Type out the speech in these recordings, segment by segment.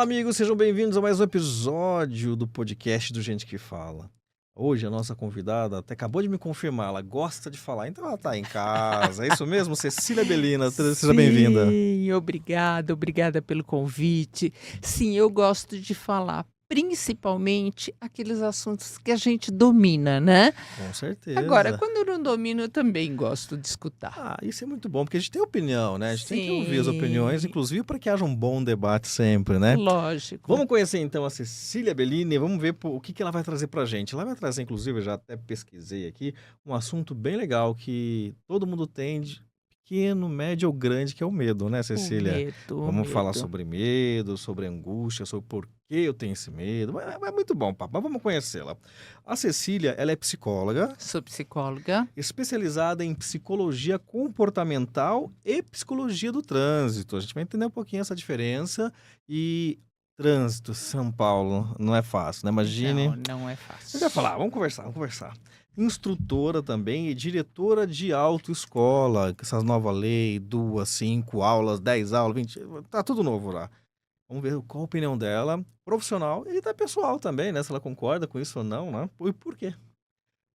amigos, sejam bem-vindos a mais um episódio do podcast do Gente que Fala. Hoje a nossa convidada até acabou de me confirmar, ela gosta de falar, então ela tá em casa. É isso mesmo, Cecília Bellina, seja bem-vinda. Sim, obrigada pelo convite. Sim, eu gosto de falar, principalmente aqueles assuntos que a gente domina, né? Com certeza. Agora, quando eu não domino, eu também gosto de escutar. Ah, isso é muito bom, porque a gente tem opinião, né? A gente tem que ouvir as Sim. opiniões, inclusive para que haja um bom debate sempre, né? Lógico. Vamos conhecer então a Cecília Bellini, vamos ver o que ela vai trazer pra gente. Ela vai trazer, inclusive, eu já até pesquisei aqui, um assunto bem legal que todo mundo tem, pequeno, médio ou grande, que é o medo, né, O Cecília? medo, o Vamos falar medo. sobre medo, sobre angústia, sobre por que eu tenho esse medo. É muito bom, papo, mas vamos conhecê-la. A Cecília, ela é psicóloga, Sou psicóloga. especializada em psicologia comportamental e psicologia do trânsito. A gente vai entender um pouquinho essa diferença. E trânsito, São Paulo, não é fácil, né? Imagine. Não é A fácil. gente vai falar, vamos conversar. Instrutora também e diretora de autoescola, com essas novas leis, 2, 5 aulas, 10 aulas, 20, tá tudo novo lá. Vamos ver qual a opinião dela, profissional e da pessoal também, né? Se ela concorda com isso ou não, né? E por quê?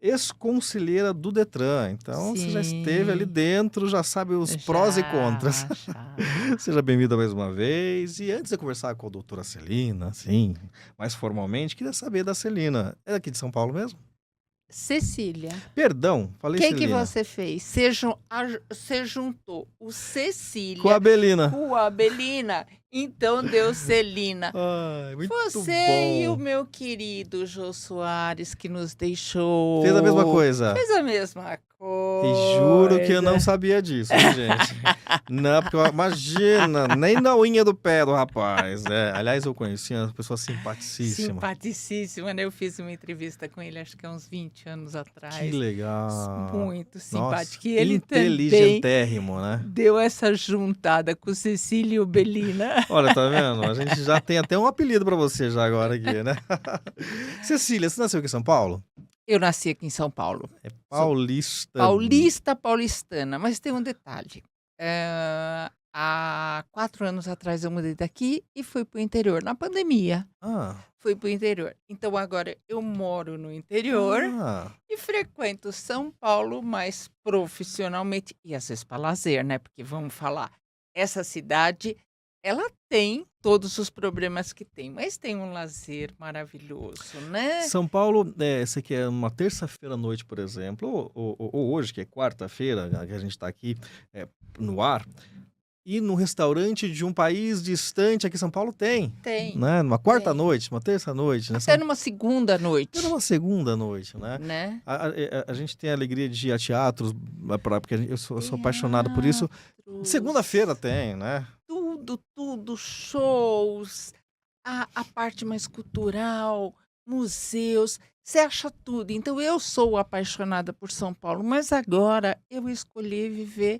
Ex-conselheira do Detran, então você já esteve ali Sim. dentro, já sabe os prós e contras. Já. Seja bem-vinda mais uma vez. E antes de eu conversar com a doutora Celina, sim, mais formalmente, queria saber da Celina. É daqui de São Paulo mesmo? Cecília, Perdão, o falei que Celina. você fez? Você juntou o Cecília Com a Belina. com a Belina, então deu Celina. Ai, muito Você e o bom. meu querido Jô Soares, que nos deixou. Fez a mesma coisa. Fez a mesma coisa. E juro que eu não sabia disso, hein, gente? Não, porque imagina, nem na unha do pé do rapaz. Aliás, eu conheci uma pessoa simpaticíssima. Simpaticíssima, né? Eu fiz uma entrevista com ele, acho que há uns 20 anos atrás. Que legal. Muito simpático. Nossa, E ele também inteligentérrimo, né? deu essa juntada com o Cecília e o Belina. Olha, tá vendo? A gente já tem até um apelido pra você já agora aqui, né? Cecília, você nasceu aqui em São Paulo? Eu nasci aqui em São Paulo. É paulista. Paulistana, mas tem um detalhe. Há 4 anos atrás eu mudei daqui e fui para o interior, na pandemia. Ah, Fui para o interior. Então agora eu moro no interior ah, e frequento São Paulo mais profissionalmente e às vezes para lazer, né? Porque vamos falar, essa cidade, ela tem todos os problemas que tem, mas tem um lazer maravilhoso, né? São Paulo, você quer uma terça-feira à noite, por exemplo, ou hoje, que é quarta-feira, que a gente tá aqui no ar, e no restaurante de um país distante aqui em São Paulo tem, Tem. né? Numa quarta Tem. noite, uma terça-noite, né? Até numa segunda noite, Até numa segunda noite, né? né? A gente tem a alegria de ir a teatros, porque eu sou apaixonado por isso. Teatros, Segunda-feira tem, né? tudo, shows, a parte mais cultural, museus, você acha tudo. Então eu sou apaixonada por São Paulo, mas agora eu escolhi viver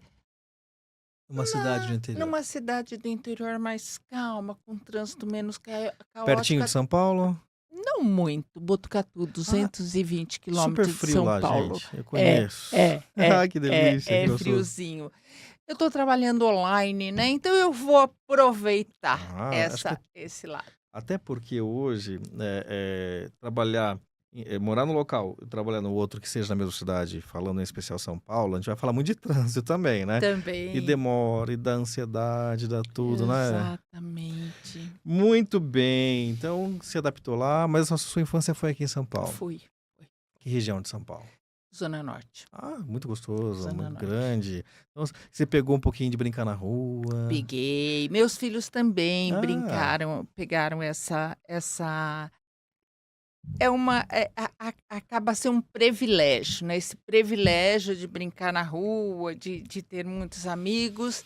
Uma cidade do interior. numa cidade do interior mais calma, com trânsito menos Pertinho caótico. de São Paulo? Não muito, Botucatu, 220 Super quilômetros de frio São lá, Paulo. gente. Eu conheço. Ah, que delícia. que gostoso. Friozinho. Eu estou trabalhando online, né? Então eu vou aproveitar Acho que esse lado. até porque hoje, trabalhar, morar no local e trabalhar no outro que seja na mesma cidade, falando em especial São Paulo, a gente vai falar muito de trânsito também, né? Também. E demora, e dá ansiedade, dá tudo, né? Exatamente. Muito bem. Então, se adaptou lá, mas a sua infância foi aqui em São Paulo. Fui. Que região de São Paulo? Zona Norte. Ah, muito gostoso, Zona muito Norte. grande. Então, você pegou um pouquinho de brincar na rua. Peguei. Meus filhos também Ah. brincaram, pegaram essa. Acaba sendo um privilégio, né? Esse privilégio de brincar na rua, de ter muitos amigos.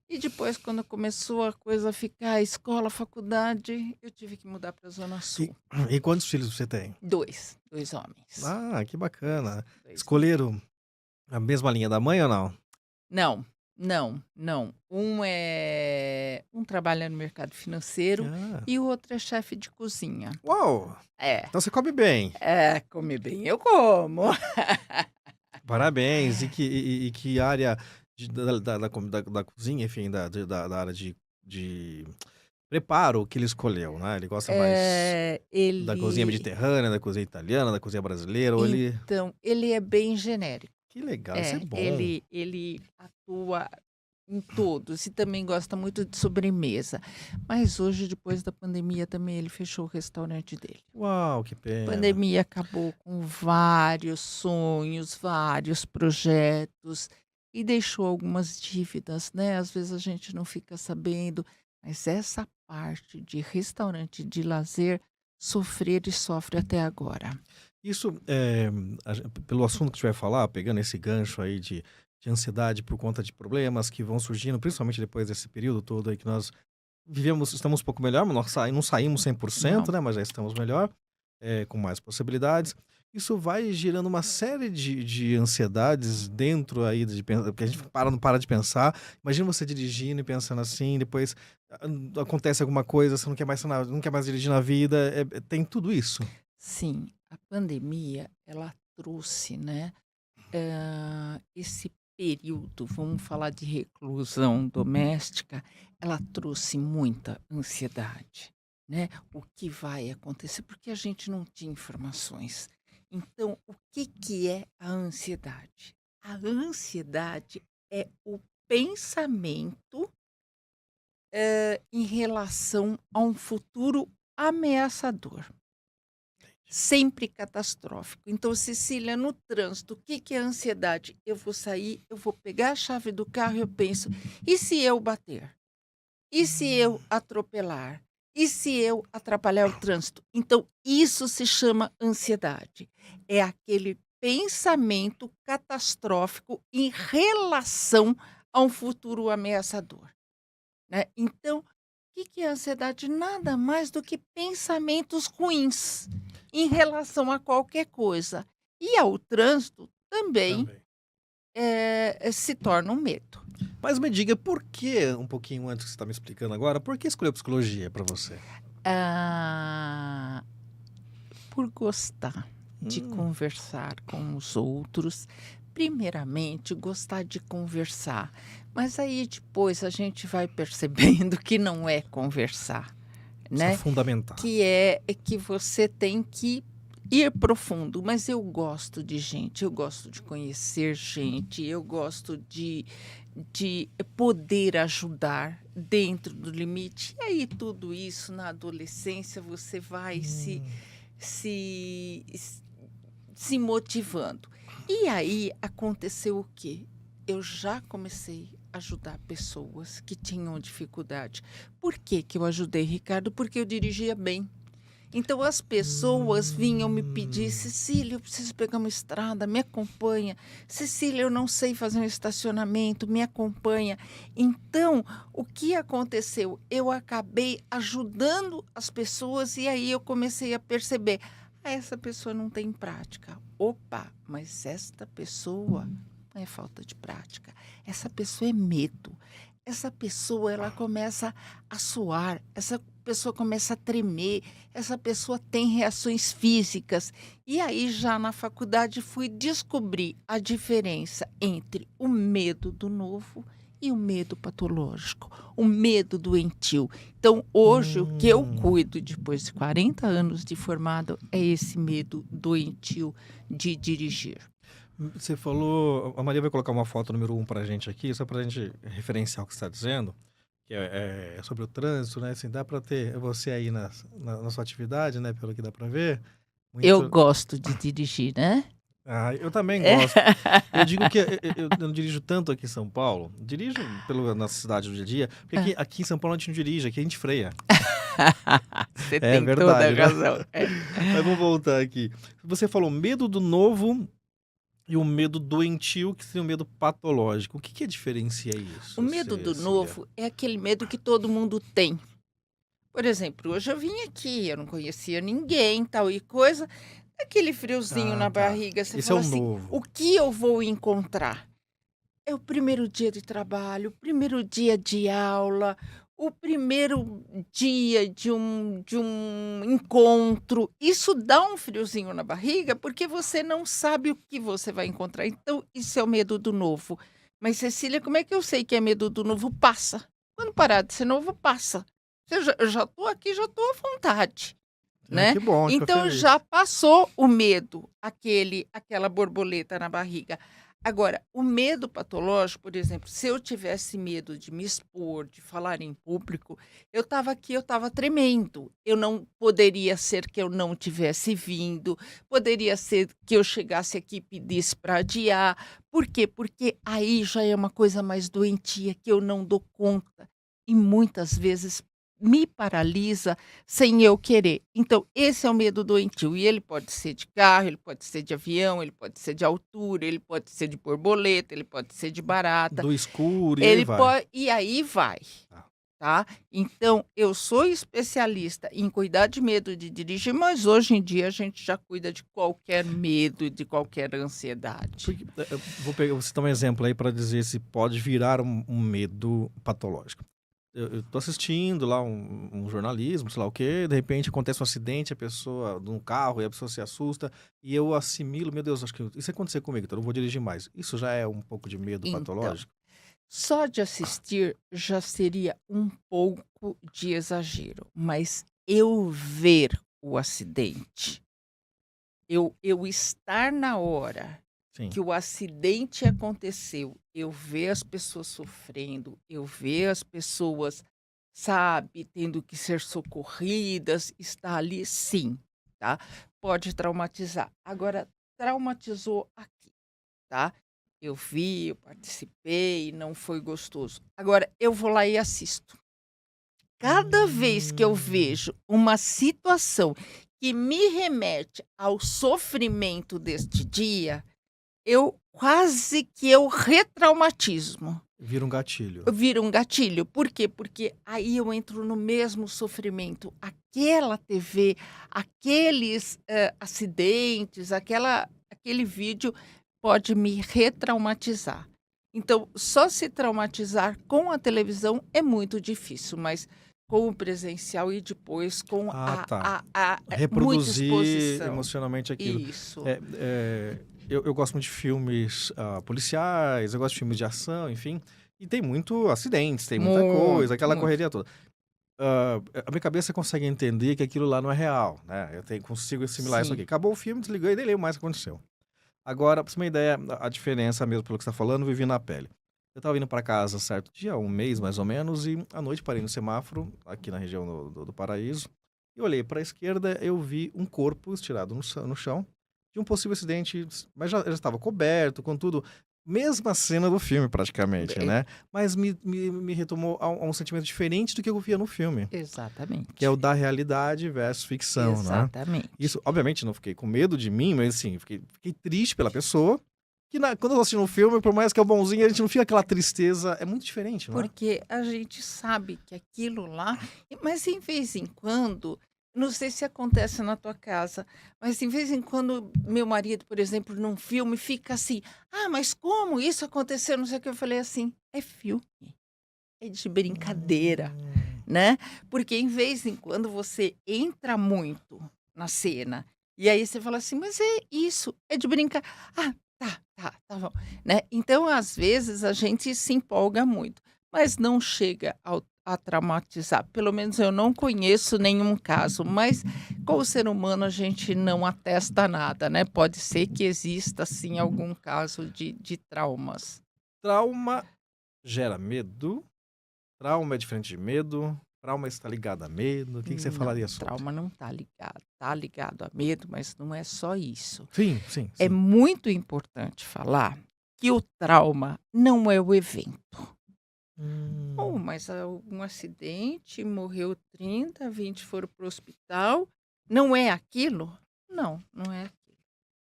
E depois, quando começou a coisa a ficar escola, faculdade, eu tive que mudar para a Zona Sul. E quantos filhos você tem? 2 homens. Ah, que bacana. Dois. Escolheram a mesma linha da mãe ou não? Não. Um trabalha no mercado financeiro Ah. e o outro é chefe de cozinha. Uau! É. Então você come bem. Come bem, eu como. Parabéns. E que área da cozinha, enfim, da área de preparo que ele escolheu, né? Ele gosta mais da cozinha Ele mediterrânea, da cozinha italiana, da cozinha brasileira, ou ele... então, ele é bem genérico. Que legal, isso é bom. Ele atua em todos e também gosta muito de sobremesa. Mas hoje, depois da pandemia, também ele fechou o restaurante dele. Uau, que A pena. pandemia acabou com vários sonhos, vários projetos e deixou algumas dívidas, né? Às vezes a gente não fica sabendo, mas essa parte de restaurante de lazer, sofrer e sofre até agora. Isso, pelo assunto que a gente vai falar, pegando esse gancho aí de ansiedade por conta de problemas que vão surgindo, principalmente depois desse período todo aí que nós vivemos, estamos um pouco melhor, mas nós não saímos 100%, Não. né, mas já estamos melhor, com mais possibilidades. Isso vai gerando uma série de ansiedades dentro aí porque a gente não para de pensar. Imagina você dirigindo e pensando assim, depois acontece alguma coisa, você não quer mais dirigir na vida, tem tudo isso. Sim, a pandemia, ela trouxe, né, esse período, vamos falar de reclusão doméstica, ela trouxe muita ansiedade, né? O que vai acontecer? Porque a gente não tinha informações. Então, o que que é a ansiedade? A ansiedade é o pensamento, em relação a um futuro ameaçador. Sempre catastrófico. Então, Cecília, no trânsito, o que que é ansiedade? Eu vou sair, eu vou pegar a chave do carro e eu penso: e se eu bater? E se eu atropelar? E se eu atrapalhar o trânsito? Então, isso se chama ansiedade. É aquele pensamento catastrófico em relação a um futuro ameaçador, né? Então, o que que é ansiedade? Nada mais do que pensamentos ruins em relação a qualquer coisa. E ao trânsito também, Também. se torna um medo. Mas me diga, por que, um pouquinho antes que você está me explicando agora, por que escolheu psicologia para você? Ah, por gostar de Hum, conversar com os outros, primeiramente gostar de conversar, mas aí depois a gente vai percebendo que não é conversar, precisa né? fundamentar. Que é que você tem que ir profundo, mas eu gosto de gente, eu gosto de conhecer gente, eu gosto de poder ajudar dentro do limite. E aí tudo isso na adolescência você vai Hum, se se motivando. E aí aconteceu o quê? Eu já comecei a ajudar pessoas que tinham dificuldade. Por que que eu ajudei, Ricardo? Porque eu dirigia bem. Então as pessoas vinham me pedir: hum, "Cecília, eu preciso pegar uma estrada, me acompanha. Cecília, eu não sei fazer um estacionamento, me acompanha". Então, o que aconteceu? Eu acabei ajudando as pessoas e aí eu comecei a perceber: "Ah, essa pessoa não tem prática. Opa, mas esta pessoa não é falta de prática. Essa pessoa é medo. Essa pessoa, ela começa a suar, essa pessoa começa a tremer, essa pessoa tem reações físicas". E aí, já na faculdade, fui descobrir a diferença entre o medo do novo e o medo patológico, o medo doentio. Então, hoje, o que eu hum. cuido, depois de 40 anos de formado, é esse medo doentio de dirigir. Você falou, a Maria vai colocar uma foto número 1 pra gente aqui, só pra gente referenciar o que você está dizendo, que é sobre o trânsito, né? Assim, dá pra ter você aí na sua atividade, né? Pelo que dá pra ver. Eu Muito. gosto de dirigir, né? Ah, eu também É. gosto. Eu digo que eu não dirijo tanto aqui em São Paulo, dirijo na cidade do dia a dia, porque aqui em São Paulo a gente não dirige, aqui a gente freia. Você É tem toda a verdade, né? razão. É. Mas vamos voltar aqui. Você falou medo do novo e o medo doentio, que seria o medo patológico. O que que diferencia O isso, medo do Cecília? novo é aquele medo que todo mundo tem. Por exemplo, hoje eu vim aqui, eu não conhecia ninguém, tal e coisa, aquele friozinho Ah, na tá. barriga, você Esse é fala o assim: novo. "O que eu vou encontrar?". É o primeiro dia de trabalho, o primeiro dia de aula, o primeiro dia de um encontro. Isso dá um friozinho na barriga, porque você não sabe o que você vai encontrar. Então, isso é o medo do novo. Mas, Cecília, como é que eu sei que é medo do novo? Passa. Quando parar de ser novo, passa. eu já estou aqui, já estou à vontade, Ah, né? que bom, fico Então feliz. já passou o medo, aquela borboleta na barriga. Agora, o medo patológico, por exemplo, se eu tivesse medo de me expor, de falar em público, eu estava aqui, eu estava tremendo. Eu não poderia ser que eu não tivesse vindo, poderia ser que eu chegasse aqui e pedisse para adiar. Por quê? Porque aí já é uma coisa mais doentia que eu não dou conta e muitas vezes me paralisa sem eu querer. Então, esse é o medo doentio. E ele pode ser de carro, ele pode ser de avião, ele pode ser de altura, ele pode ser de borboleta, ele pode ser de barata. Do escuro e aí Ele vai. pode. E aí vai. Tá. Tá? Então, eu sou especialista em cuidar de medo de dirigir, mas hoje em dia a gente já cuida de qualquer medo, de qualquer ansiedade. Porque, vou citar um exemplo aí para dizer se pode virar um medo patológico. Eu tô assistindo lá um jornalismo, sei lá o quê, de repente acontece um acidente, a pessoa num carro e a pessoa se assusta, e eu assimilo, meu Deus, acho que isso acontecer comigo, então eu não vou dirigir mais. Isso já é um pouco de medo Então, patológico? só de assistir já seria um pouco de exagero, mas eu ver o acidente, eu estar na hora Sim. que o acidente aconteceu, eu ver as pessoas sofrendo, eu ver as pessoas, sabe, tendo que ser socorridas, estar ali, sim, tá? Pode traumatizar. Agora, traumatizou aqui, tá? Eu vi, eu participei, não foi gostoso. Agora, eu vou lá e assisto. Cada vez que eu Hum. vejo uma situação que me remete ao sofrimento deste dia, eu quase que eu retraumatismo. Vira um gatilho. Vira um gatilho. Por quê? Porque aí eu entro no mesmo sofrimento. Aquela TV, aqueles, acidentes, aquele vídeo pode me retraumatizar. Então, só se traumatizar com a televisão é muito difícil, mas com o presencial e depois com Ah, tá. muita Reproduzir exposição. emocionalmente aquilo. Isso. Eu gosto muito de filmes policiais, eu gosto de filmes de ação, enfim. E tem muito acidentes, tem muita coisa, Muito, aquela muito. correria toda. A minha cabeça consegue entender que aquilo lá não é real, né? Consigo assimilar isso aqui. Sim. Acabou o filme, desliguei e nem lembro mais o que aconteceu. Agora, pra você ter uma ideia, a diferença mesmo pelo que você tá falando, eu vivi na pele. Eu tava indo pra casa certo dia, um mês mais ou menos, e à noite parei no semáforo, aqui na região do Paraíso, e olhei pra esquerda, eu vi um corpo estirado no chão, de um possível acidente, mas já estava coberto, com tudo. Mesma cena do filme, praticamente, É, né? Mas me retomou a um sentimento diferente do que eu via no filme, que é exatamente. o da realidade versus ficção, né? Exatamente. Isso, obviamente, não fiquei com medo de mim, mas assim, fiquei triste pela pessoa. Quando eu tô assistindo um filme, por mais que é o bonzinho, a gente não fica aquela tristeza. É muito diferente, não é? Porque a gente sabe que aquilo lá mas em vez em quando, não sei se acontece na tua casa, mas em vez em quando meu marido, por exemplo, num filme fica assim: "Ah, mas como isso aconteceu?", não sei o que, eu falei assim: "É filme, é de brincadeira", Hum. né. Porque em vez em quando você entra muito na cena, e aí você fala assim: "Mas é isso, é de brincar". "Ah, tá bom", né. Então, às vezes, a gente se empolga muito, mas não chega a traumatizar. Pelo menos eu não conheço nenhum caso, mas com o ser humano a gente não atesta nada, né. Pode ser que exista sim algum caso de traumas. Trauma gera medo? Trauma é diferente de medo? Trauma está ligado a medo? O que você Não, falaria sobre? trauma não tá ligado a medo, mas não é só isso. Sim, sim, É sim. muito importante falar que o trauma não é o evento. "Oh, Hum. mas algum acidente, morreu 30, 20 foram para o hospital, não é aquilo?" Não, não é aquilo.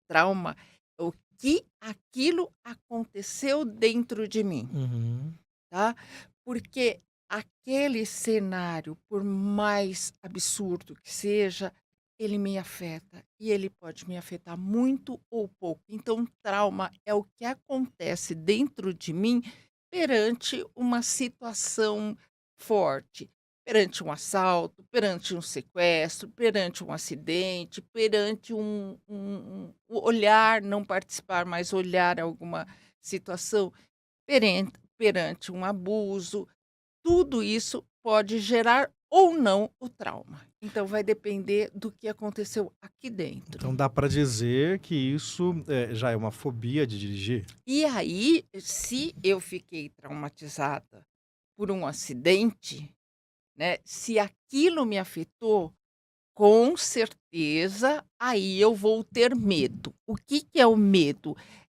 Trauma é o que aquilo aconteceu dentro de mim. Uhum. Tá? Porque aquele cenário, por mais absurdo que seja, ele me afeta e ele pode me afetar muito ou pouco. Então, trauma é o que acontece dentro de mim perante uma situação forte, perante um assalto, perante um sequestro, perante um acidente, perante um olhar, não participar, mas olhar alguma situação. Perante um abuso, tudo isso pode gerar ou não o trauma. Então vai depender do que aconteceu aqui dentro. Então dá para dizer que isso, já é uma fobia de dirigir? E aí, se eu fiquei traumatizada por um acidente, né, se aquilo me afetou, com certeza aí eu vou ter medo. O que que é o medo?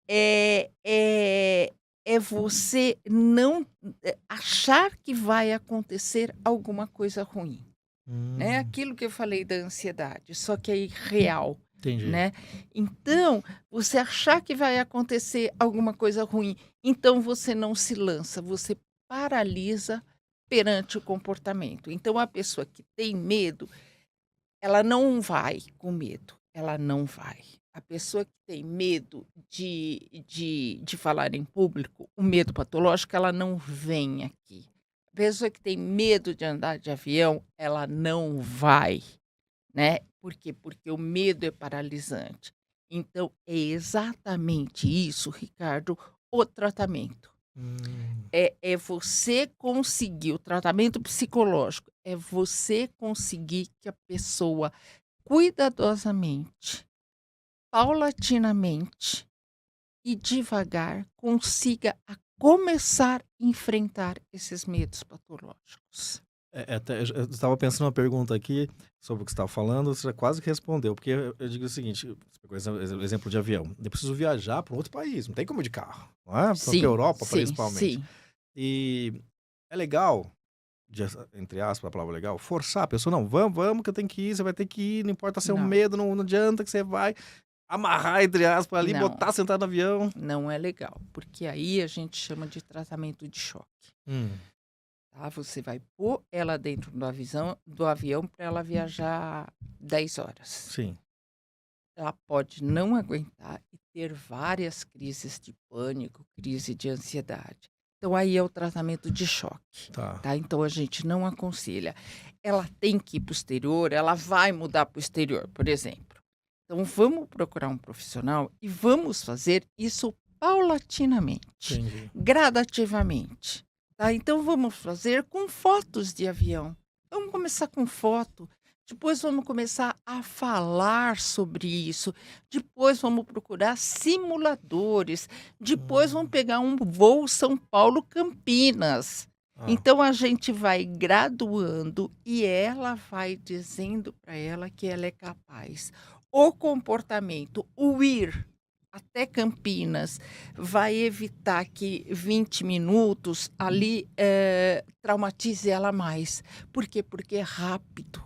É é é você não achar que vai acontecer alguma coisa ruim, né, Hum, aquilo que eu falei da ansiedade, só que é irreal, entendi. né. Então, você achar que vai acontecer alguma coisa ruim, então você não se lança, você paralisa perante o comportamento. Então a pessoa que tem medo, ela não vai com medo, ela não vai. A pessoa que tem medo de falar em público, o medo patológico, ela não vem aqui. A pessoa que tem medo de andar de avião, ela não vai, né. Por quê? Porque o medo é paralisante. Então é exatamente isso, Ricardo, o tratamento. Hum, É você conseguir o tratamento psicológico, é você conseguir que a pessoa cuidadosamente, paulatinamente e devagar consiga a começar a enfrentar esses medos patológicos. até eu estava pensando uma pergunta aqui sobre o que você estava falando, você já quase que respondeu, porque eu digo o seguinte, você pegou exemplo de avião, eu preciso viajar para um outro país, não tem como ir de carro, não é, para a Sim, Europa sim, principalmente. sim. E é legal, entre aspas, a palavra legal, forçar a pessoa, não, vamos, vamos que eu tenho que ir, você vai ter que ir, não importa seu Não, medo, não adianta que você vai amarrar, entre aspas, ali, não, botar sentado no avião. não é legal, porque aí a gente chama de tratamento de choque, Hum, tá. Você vai pôr ela dentro do avião para ela viajar 10 horas. sim, Ela pode não aguentar e ter várias crises de pânico, crise de ansiedade. Então aí é o tratamento de choque, tá. tá. Então a gente não aconselha. Ela tem que ir para o exterior, ela vai mudar para o exterior, por exemplo. Então vamos procurar um profissional e vamos fazer isso paulatinamente, Entendi. gradativamente, tá. Então vamos fazer com fotos de avião. Vamos começar com foto, depois vamos começar a falar sobre isso, depois vamos procurar simuladores, depois vamos Hum, pegar um voo São Paulo-Campinas. ah, Então a gente vai graduando e ela vai dizendo para ela que ela é capaz. O comportamento, o ir até Campinas, vai evitar que 20 minutos ali, traumatize ela mais. Por quê? Porque é rápido,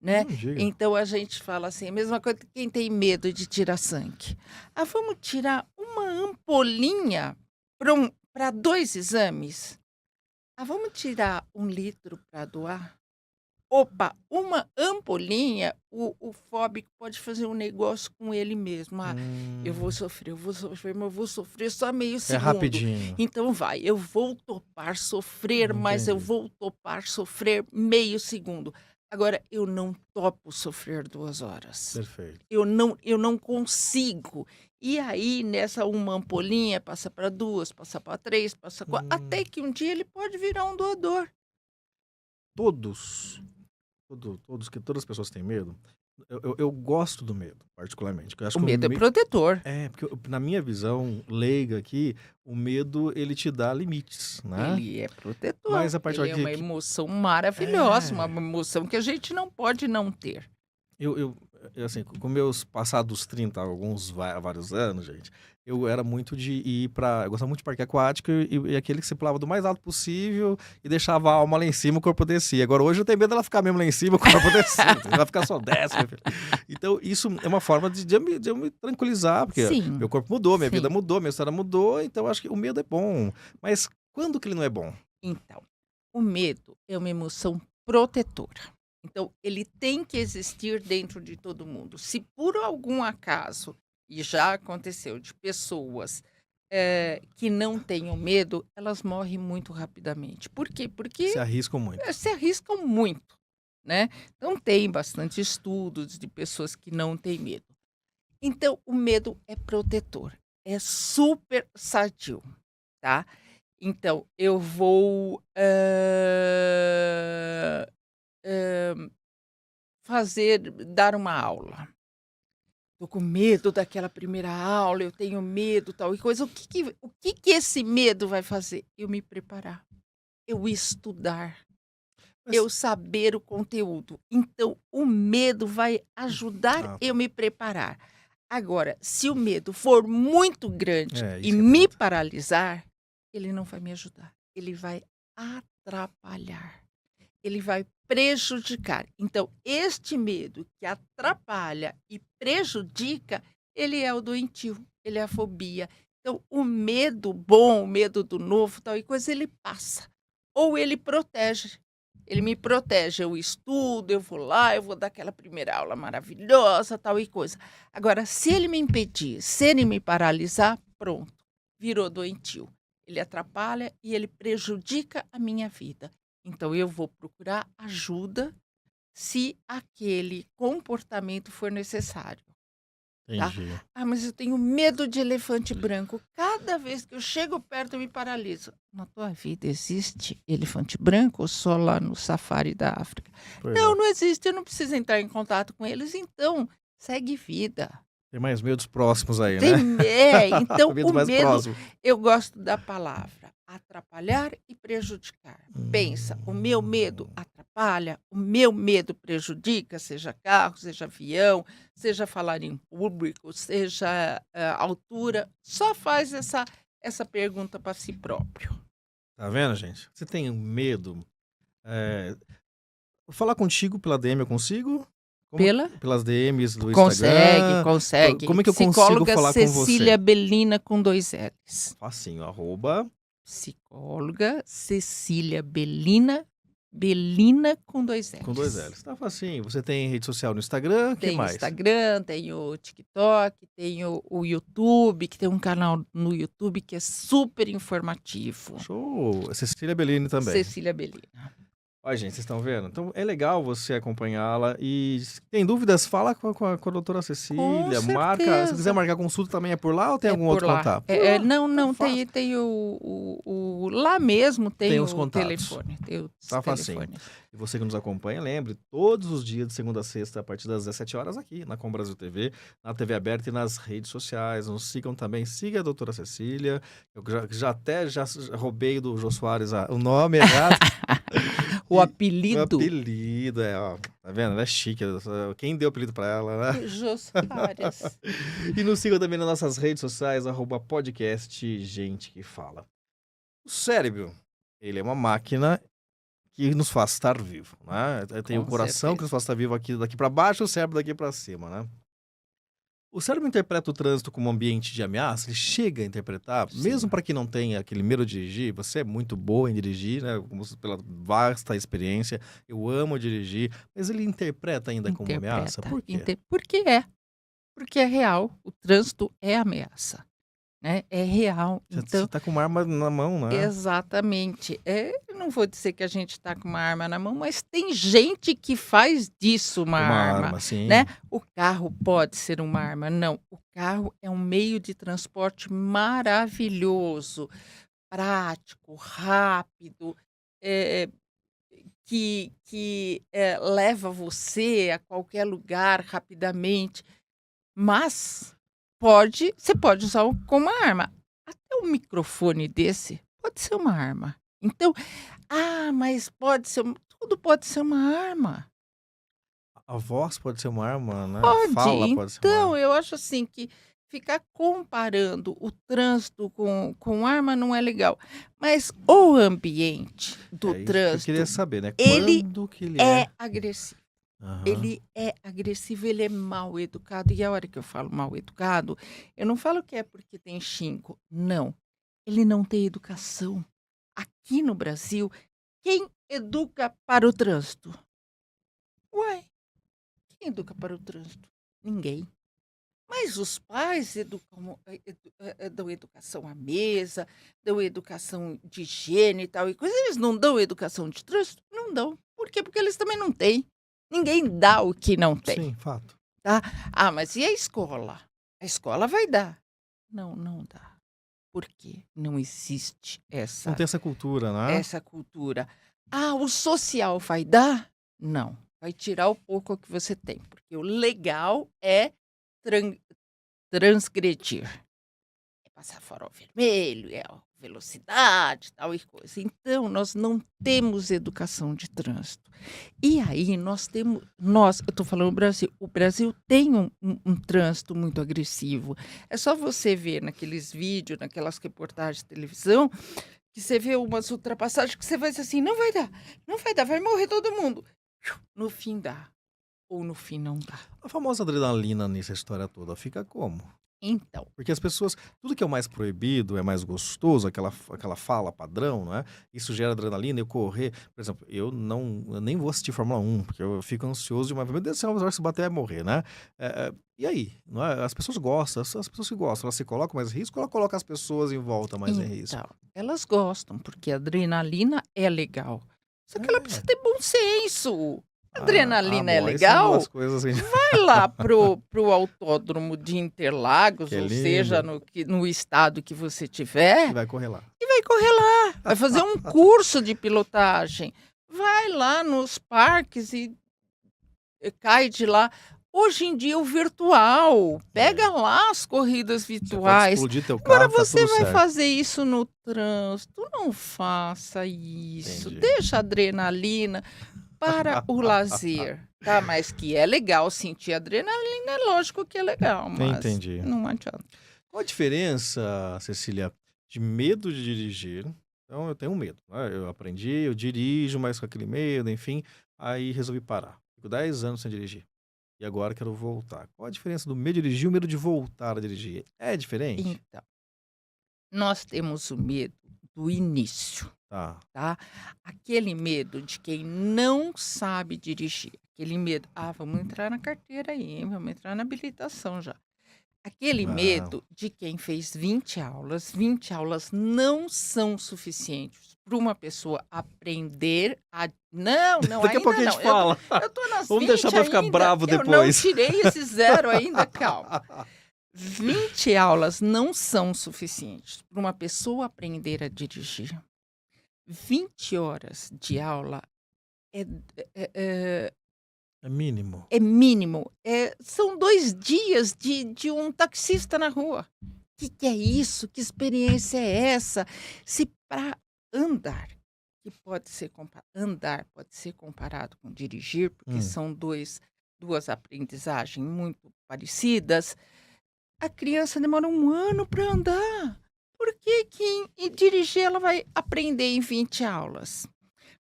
né. não diga. Então a gente fala assim, a mesma coisa que quem tem medo de tirar sangue. "Ah, vamos tirar uma ampolinha para 2 exames? Ah, vamos tirar 1 litro para doar?" Opa, uma ampolinha, o fóbico pode fazer um negócio com ele mesmo. "Ah, Hum, eu vou sofrer, mas eu vou sofrer só meio é segundo. rapidinho, Então vai, eu vou topar sofrer, mas eu entendi, vou topar sofrer meio segundo. Agora, eu não topo sofrer 2 horas. perfeito. Eu não consigo." E aí, nessa uma ampolinha, passa para 2, passa para 3, passa 4, até Hum, que um dia ele pode virar um doador. todos, todas as pessoas têm medo, eu gosto do medo, particularmente, que eu acho O que medo é protetor. porque na minha visão leiga aqui, o medo ele te dá limites, né, Ele é protetor, mas a partir ele do é que uma emoção maravilhosa, uma é. emoção que a gente não pode não ter. Eu, assim, com meus passados 30 alguns vários anos, gente, eu era muito de ir pra eu gostava muito de parque aquático e aquele que você pulava do mais alto possível e deixava a alma lá em cima, o corpo descia. Agora hoje eu tenho medo dela ficar mesmo lá em cima, o corpo descendo, vai ficar só desce, meu filho. Então isso é uma forma de eu me tranquilizar, porque meu Sim, corpo mudou, minha vida sim. mudou, minha história mudou, então eu acho que o medo é bom. Mas quando que ele não é bom? Então, o medo é uma emoção protetora. Então, ele tem que existir dentro de todo mundo. Se por algum acaso, e já aconteceu de pessoas, que não tenham medo, elas morrem muito rapidamente. Por quê? Se Porque, arriscam muito. se arriscam muito, né. Então tem bastante estudos de pessoas que não têm medo. Então, o medo é protetor, é super sadio, tá? Então, eu vou dar uma aula. Tô com medo daquela primeira aula, eu tenho medo, tal e coisa. O que que esse medo vai fazer? Eu me preparar, eu estudar, Mas eu saber o conteúdo. Então, o medo vai ajudar ah, eu tá. me preparar. Agora, se o medo for muito grande É, e isso que eu ia me perguntar. paralisar, ele não vai me ajudar, ele vai atrapalhar. Ele vai prejudicar. Então, este medo que atrapalha e prejudica, ele é o doentio, ele é a fobia. Então, o medo bom, o medo do novo, tal e coisa, ele passa. Ou ele protege. Ele me protege, eu estudo, eu vou lá, eu vou dar aquela primeira aula maravilhosa, tal e coisa. Agora, se ele me impedir, se ele me paralisar, pronto, virou doentio. Ele atrapalha e ele prejudica a minha vida. Então eu vou procurar ajuda se aquele comportamento for necessário, tá. Entendi. "Ah, mas eu tenho medo de elefante branco. Cada vez que eu chego perto eu me paraliso". Na tua vida existe elefante branco ou só lá no safari da África? Pois é. Não, não existe, eu não preciso entrar em contato com eles, então segue vida. Tem mais medos próximos aí, né? Então o Medo mais medo, próximo. eu gosto da palavra atrapalhar e prejudicar. Pensa, o meu medo Hum. atrapalha, o meu medo prejudica, seja carro, seja avião, seja falar em público, seja altura. Só faz essa pergunta para si próprio. Tá vendo, gente? Você tem medo? É, falar contigo pela DM eu consigo? Pela? Pelas DMs do Consegue, Instagram? consegue. Como é que eu consigo Psicóloga falar com você? Cecília Belina com 2 L's. Facinho, arroba Psicóloga Cecília Belina, Belina com 2 com dois L's. L's. Tá facinho. Você tem rede social no Instagram? Que Tenho mais? Instagram, tenho TikTok, tenho o YouTube, que tem um canal no YouTube que é super informativo. Show! Cecília Bellini também. Cecília Belina. Olha, gente, vocês estão vendo? Então é legal você acompanhá-la e se tem dúvidas, fala com a doutora Com Cecília, marca, se quiser certeza. marcar consulta também é por lá ou tem É algum por outro lá. contato? Por lá, Não, tá não, fácil. tem lá mesmo Tem tem os o contatos. telefone, tem os Tá facinho. telefones. E você que nos acompanha, lembre, todos os dias de segunda a sexta, a partir das 17 horas aqui na Com Brasil TV, na TV aberta e nas redes sociais. Nos sigam também, siga a doutora Cecília. Eu já roubei do Jô Soares o nome errado. O E o apelido apelido, ó, tá vendo? Ela é chique. Quem deu apelido pra ela, né? Jô Soares. E nos sigam também nas nossas redes sociais, @podcast Gente que Fala. O cérebro, ele é uma máquina que nos faz estar vivo, né? Tem o Com coração que nos certeza. faz estar vivo aqui daqui para baixo e o cérebro daqui para cima, né? O cérebro interpreta o trânsito como um ambiente de ameaça, ele chega a interpretar, Sim. mesmo para quem não tenha aquele medo de dirigir, você é muito boa em dirigir, né? Pela vasta experiência, eu amo dirigir, mas ele interpreta ainda como ameaça? Interpreta. Por quê? Porque é. Porque é real. O trânsito é ameaça, né? É real. Você Então, tá com uma arma na mão, né? exatamente. Eu não vou dizer que a gente está com uma arma na mão, mas tem gente que faz disso uma Uma arma, arma, sim. né? O carro pode ser uma arma. Não, o carro é um meio de transporte maravilhoso, prático, rápido, eh, que leva você a qualquer lugar rapidamente. Mas você pode usar como uma arma. Até um microfone desse pode ser uma arma. Então, mas tudo pode ser uma arma. A voz pode ser uma arma, né? A Pode. fala pode ser uma Então, arma. eu acho assim que ficar comparando o trânsito com arma não é legal. Mas o ambiente do É isso que eu queria trânsito, saber, né? ele Quando que ele é é? agressivo. Aham. Ele é agressivo, ele é mal educado. E a hora que eu falo mal educado, eu não falo que é porque tem xingo. Não. Ele não tem educação. Aqui no Brasil, quem educa para o trânsito? Uai, quem educa para o trânsito? Ninguém. Mas os pais dão educação à mesa, dão educação de higiene e tal e coisa. Eles não dão educação de trânsito? Não dão. Por quê? Porque eles também não têm. Ninguém dá o que não tem, Sim, fato. tá? Mas e a escola? A escola vai dar. Não, não dá. Por quê? Não existe Não tem essa cultura, né? essa cultura. O social vai dar? Não. vai tirar o pouco que você tem, porque o legal é tran transgredir. É passar farol vermelho, é a velocidade, tal e coisa. Então, nós não temos educação de trânsito. E aí eu estou falando o Brasil tem um trânsito muito agressivo. É só você ver naqueles vídeos, naquelas reportagens de televisão, que você vê umas ultrapassagens que você vai dizer assim: "Não vai dar, não vai dar, vai morrer todo mundo". No fim dá, ou no fim não dá. A famosa adrenalina nessa história toda fica como? Então, Porque as pessoas, tudo que é o mais proibido é mais gostoso, aquela fala padrão, não é? Isso gera adrenalina, eu correr. Por exemplo, eu nem vou assistir Fórmula 1, porque eu fico ansioso demais. Meu Deus do céu, mas se bater é morrer, né? E aí? Não é? As pessoas gostam, as pessoas que gostam, elas se colocam mais em risco, ou ela coloca as pessoas em volta mais em risco? então, elas gostam, porque a adrenalina é legal. Só que ela precisa É. ter bom senso. Adrenalina é Bom, aí são legal, duas coisas assim, vai lá pro autódromo de Interlagos, que é ou seja, lindo, no estado que você e tiver, vai correr lá. e vai correr lá, vai fazer um curso de pilotagem, vai lá nos parques e cai de lá. Hoje em dia o virtual, É. pega lá as corridas Você pode virtuais. explodir teu Agora carro, tá você tudo vai certo. fazer isso no trânsito, não faça isso, Entendi. deixa a adrenalina para o lazer, tá? Mas que é legal sentir adrenalina, é lógico que é legal, mas Entendi. não adianta. Qual a diferença, Cecília, de medo de dirigir? Então, eu tenho medo, né? Eu aprendi, eu dirijo, mas com aquele medo, enfim. Aí resolvi parar. Fico 10 anos sem dirigir. E agora quero voltar. Qual a diferença do medo de dirigir e o medo de voltar a dirigir? É diferente? Então, nós temos o medo do início, Tá. tá? Aquele medo de quem não sabe dirigir, aquele medo, vamos entrar na carteira aí, hein, vamos entrar na habilitação já. Aquele Ah, medo de quem fez 20 aulas não são suficientes para uma pessoa aprender a não, não, daqui a ainda pouco a gente não, fala. eu tô nas Vamos deixar 20 pra ficar ainda, bravo eu não depois. tirei esse 0 ainda, calma. 20 aulas não são suficientes para uma pessoa aprender a dirigir. 20 horas de aula é é É mínimo. é mínimo, são 2 dias de um taxista na rua. Que é isso? Que experiência é essa? Se para andar, que pode ser andar pode ser comparado com dirigir, porque Hum. são 2 aprendizagens muito parecidas, a criança demora 1 ano para andar. Por que que em dirigir ela vai aprender em 20 aulas?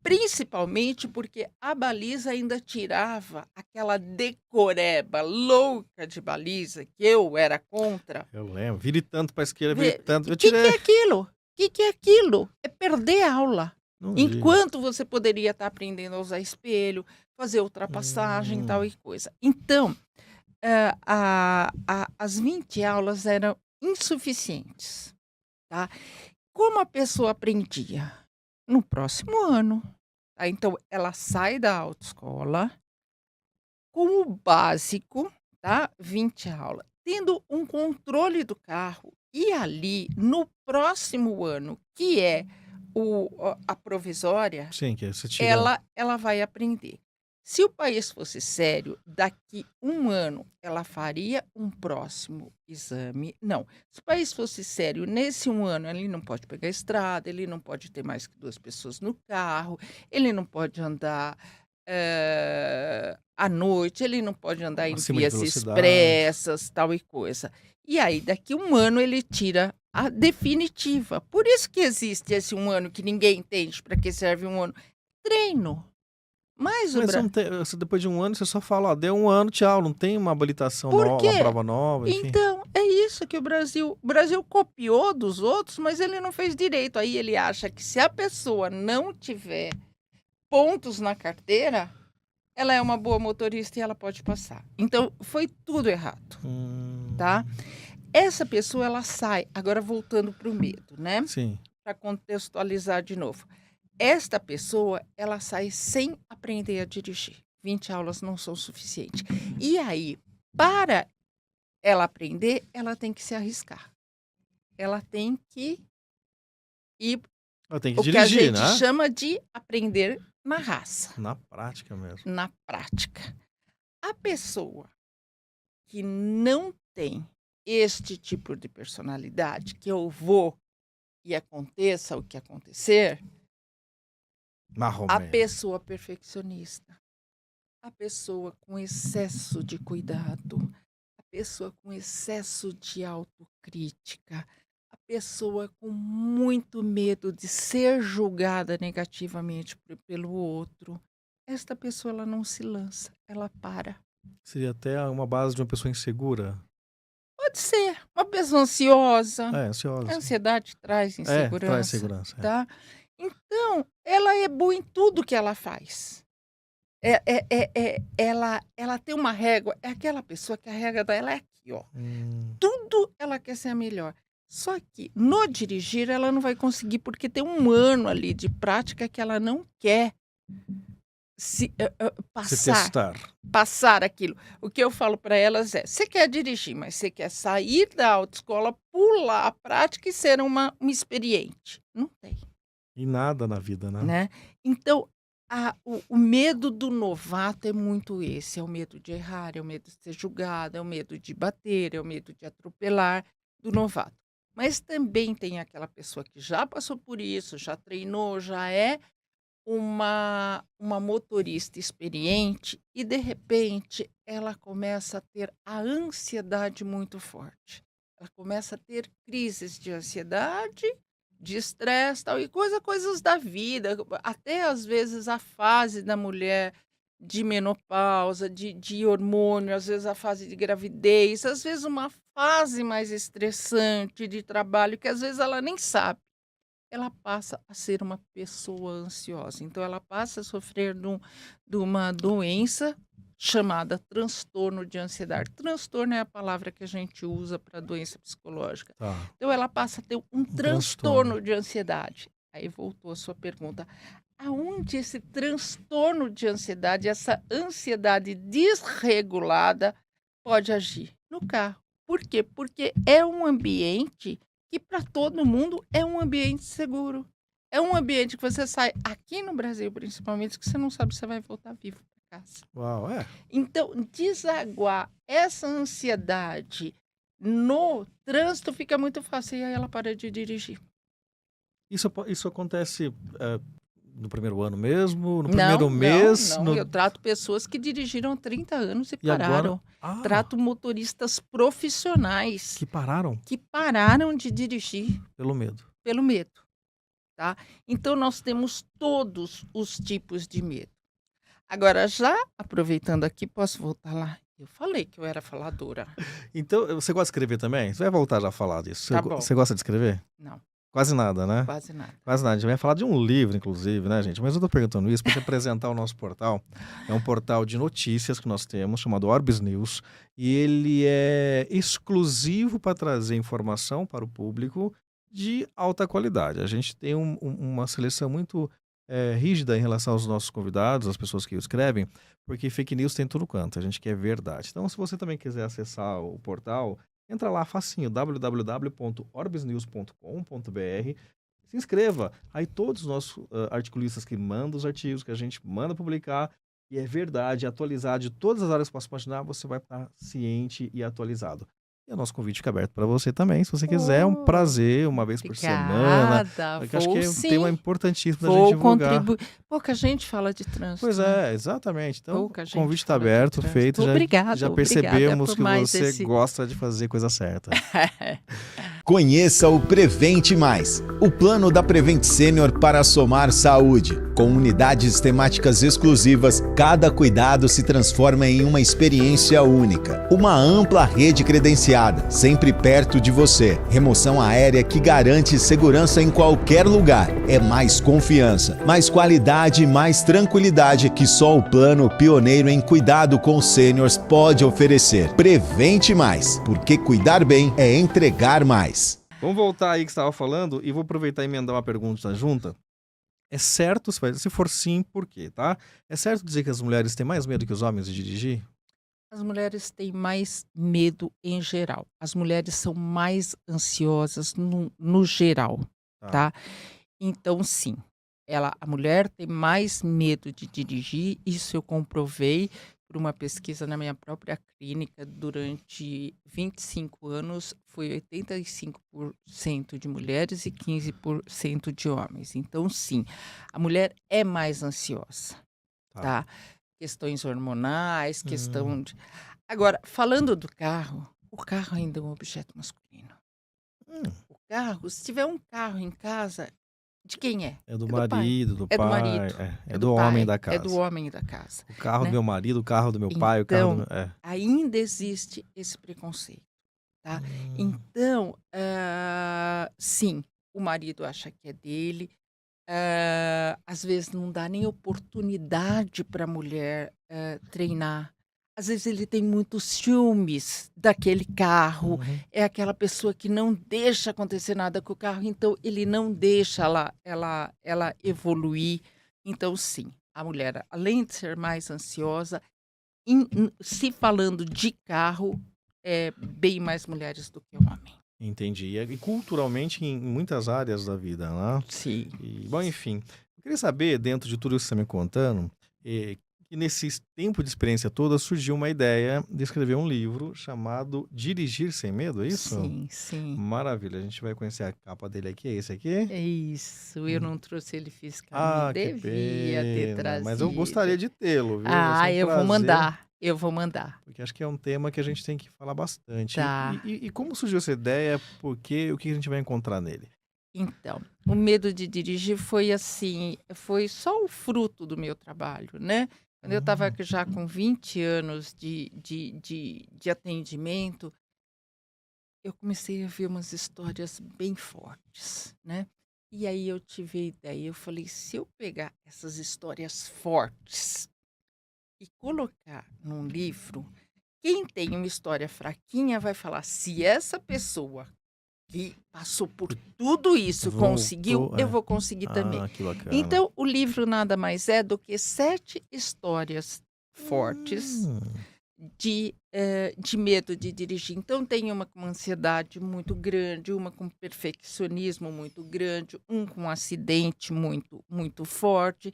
Principalmente porque a baliza ainda tirava aquela decoreba louca de baliza, que eu era contra. Eu lembro. Vire tanto pra esquerda, vire Vê, tanto. Eu que tirei. é aquilo? Que é aquilo? É perder a aula. Não diga. Enquanto você poderia estar aprendendo a usar espelho, fazer ultrapassagem, tal Hum. e coisa. Então, as 20 aulas eram insuficientes, tá. Como a pessoa aprendia? No próximo ano. Tá, então ela sai da autoescola com o básico, tá, 20 aulas, tendo um controle do carro, e ali no próximo ano, que é a provisória, Sim, que você tira. ela vai aprender. Se o país fosse sério, daqui 1 ano ela faria um próximo exame. Não, se o país fosse sério, nesse 1 ano ele não pode pegar estrada, ele não pode ter mais que 2 pessoas no carro, ele não pode andar, à noite, ele não pode andar em Acima de vias velocidade. expressas, tal e coisa. E aí daqui 1 ano ele tira a definitiva. Por isso que existe esse 1 ano que ninguém entende para que serve 1 ano. Treino. Mas o Mas você Bra não tem, você depois de 1 ano, você só fala: "Ó, deu 1 ano, tchau", não tem uma habilitação Por nova, uma quê? prova nova, enfim. Então, é isso que o Brasil copiou dos outros, mas ele não fez direito. Aí ele acha que se a pessoa não tiver pontos na carteira, ela é uma boa motorista e ela pode passar. Então, foi tudo errado, tá. Hum. Essa pessoa ela sai agora voltando para o medo, né, Sim. para contextualizar de novo. Esta pessoa, ela sai sem aprender a dirigir. 20 aulas não são suficientes. E aí, para ela aprender, ela tem que se arriscar. Ela tem que ir Ela tem que o que a dirigir, gente né. chama de aprender na raça, Na prática mesmo. na prática. A pessoa que não tem este tipo de personalidade, que eu vou e aconteça o que acontecer, a Marromeno. pessoa perfeccionista, a pessoa com excesso de cuidado, a pessoa com excesso de autocrítica, a pessoa com muito medo de ser julgada negativamente pelo outro, esta pessoa ela não se lança, ela para. Seria até uma base de uma pessoa insegura. Pode ser uma pessoa ansiosa, É, a ansiosa. ansiedade traz Traz insegurança, segurança. tá? Então, ela é boa em tudo que ela faz. Ela tem uma régua, é aquela pessoa que a régua dela é aqui, ó. Tudo ela quer ser a melhor. Só que no dirigir ela não vai conseguir, porque tem um ano ali de prática que ela não quer Se passar testar. aquilo. O que eu falo para elas é: você quer dirigir, mas você quer sair da autoescola, pular a prática e ser uma experiente. Não tem, E nada na vida, né? né? Então, o medo do novato é muito esse: é o medo de errar, é o medo de ser julgado, é o medo de bater, é o medo de atropelar do novato. Mas também tem aquela pessoa que já passou por isso, já treinou, já é uma motorista experiente e, de repente, ela começa a ter a ansiedade muito forte. Ela começa a ter crises de ansiedade, de estresse, tal, e coisas da vida, até às vezes a fase da mulher de menopausa, de hormônio, às vezes a fase de gravidez, às vezes uma fase mais estressante de trabalho que às vezes ela nem sabe. Ela passa a ser uma pessoa ansiosa. Então ela passa a sofrer de uma doença chamada transtorno de ansiedade. Transtorno é a palavra que a gente usa para doença psicológica. Tá. Então ela passa a ter um transtorno de ansiedade. Aí voltou a sua pergunta. Aonde esse transtorno de ansiedade, essa ansiedade desregulada pode agir? No carro. Por quê? Porque é um ambiente que para todo mundo é um ambiente seguro. É um ambiente que você sai, aqui no Brasil principalmente, que você não sabe se você vai voltar vivo para casa. Uau, é. Então, desaguar essa ansiedade no trânsito fica muito fácil e aí ela para de dirigir. Isso acontece no primeiro ano mesmo? No Não, primeiro mês? não. Eu trato pessoas que dirigiram 30 anos e E agora? pararam. Ah, Trato motoristas profissionais que pararam que pararam de dirigir pelo medo. pelo medo, tá? Então nós temos todos os tipos de medo. Agora, já aproveitando aqui, posso voltar lá? Eu falei que eu era faladora. Então, você gosta de escrever também? Você vai voltar já a falar disso. Tá bom. Você gosta de escrever? Não, Quase nada, né? quase nada. Quase nada. A gente vai falar de um livro, inclusive, né, gente? Mas eu tô perguntando isso para te apresentar o nosso portal. É um portal de notícias que nós temos, chamado Orbis News. E ele é exclusivo para trazer informação para o público de alta qualidade. A gente tem uma seleção muito rígida em relação aos nossos convidados, as pessoas que o escrevem, porque fake news tem em todo canto. A gente quer verdade. Então, se você também quiser acessar o portal, entra lá facinho, www.orbisnews.com.br. Se inscreva. Aí todos os nossos articulistas que mandam os artigos que a gente manda publicar, e é verdade, atualizado de todas as áreas que posso imaginar, você vai estar ciente e atualizado. E o nosso convite fica aberto para você também, se você quiser. É um prazer, uma vez por semana. Obrigada. Porque acho que é um sim. tema importantíssimo da gente Vou divulgar. contribuir. Pouca gente fala de trânsito. Pois né? é, exatamente. Então, Pouca o gente convite está fala de aberto, trânsito. feito. Obrigada, Já obrigada percebemos por que mais você esse- gosta de fazer coisa certa. Conheça o Prevente Mais, o plano da Prevent Senior para somar saúde. Com unidades temáticas exclusivas, cada cuidado se transforma em uma experiência única. Uma ampla rede credenciada, sempre perto de você. Remoção aérea que garante segurança em qualquer lugar. É mais confiança, mais qualidade e mais tranquilidade que só o plano pioneiro em cuidado com sêniors pode oferecer. Prevente Mais, porque cuidar bem é entregar mais. Vamos voltar aí que você estava falando e vou aproveitar e emendar uma pergunta junta. É certo, se for sim, por quê, tá? É certo dizer que as mulheres têm mais medo que os homens de dirigir? As mulheres têm mais medo em geral. As mulheres são mais ansiosas no geral, tá? Então, sim. a mulher tem mais medo de dirigir, isso eu comprovei por uma pesquisa na minha própria clínica durante 25 anos, foi 85% de mulheres e 15% de homens. Então, sim, a mulher é mais ansiosa, Tá. tá? Questões hormonais, Hum. questão de... Agora, falando do carro, o carro ainda é um objeto masculino. Hum. O carro, se tiver um carro em casa, de quem é? É do É do pai. marido, do É do pai, marido. é É do do homem pai. da É do casa. homem da casa, O carro do né? meu marido, o carro do meu pai, o carro do Então, meu... É. ainda existe esse preconceito, tá? Hum. Então, sim, o marido acha que é dele. Às vezes não dá nem oportunidade para a mulher treinar. Às vezes ele tem muitos ciúmes daquele carro. Uhum. É aquela pessoa que não deixa acontecer nada com o carro, então ele não deixa ela evoluir. Então, sim, a mulher, além de ser mais ansiosa, se falando de carro, é bem mais mulheres do que o homem. Entendi. E culturalmente em muitas áreas da vida, né? Sim. E, bom, enfim, eu queria saber, dentro de tudo isso que você está me contando, que nesse tempo de experiência toda surgiu uma ideia de escrever um livro chamado Dirigir Sem Medo, é isso? Sim, sim. Maravilha, a gente vai conhecer a capa dele aqui, é esse aqui? É isso, eu não trouxe ele fisicamente, Que devia ter pena, mas eu gostaria trazido. de tê-lo, viu? Vai ser um Eu vou prazer, mandar. porque acho que é um tema que a gente tem que falar bastante. Tá. E como surgiu essa ideia? Porque o que a gente vai encontrar nele? Então, o medo de dirigir foi assim, foi só o fruto do meu trabalho, né? Quando eu estava já com 20 anos de atendimento, eu comecei a ver umas histórias bem fortes, né? E aí eu tive a ideia, eu falei, se eu pegar essas histórias fortes e colocar num livro, quem tem uma história fraquinha vai falar, se essa pessoa que passou por tudo isso conseguiu, Voltou, eu vou conseguir também. que bacana. Então, o livro nada mais é do que 7 histórias fortes de medo de dirigir. Então, tem uma com ansiedade muito grande, uma com perfeccionismo muito grande, um com acidente muito, muito forte.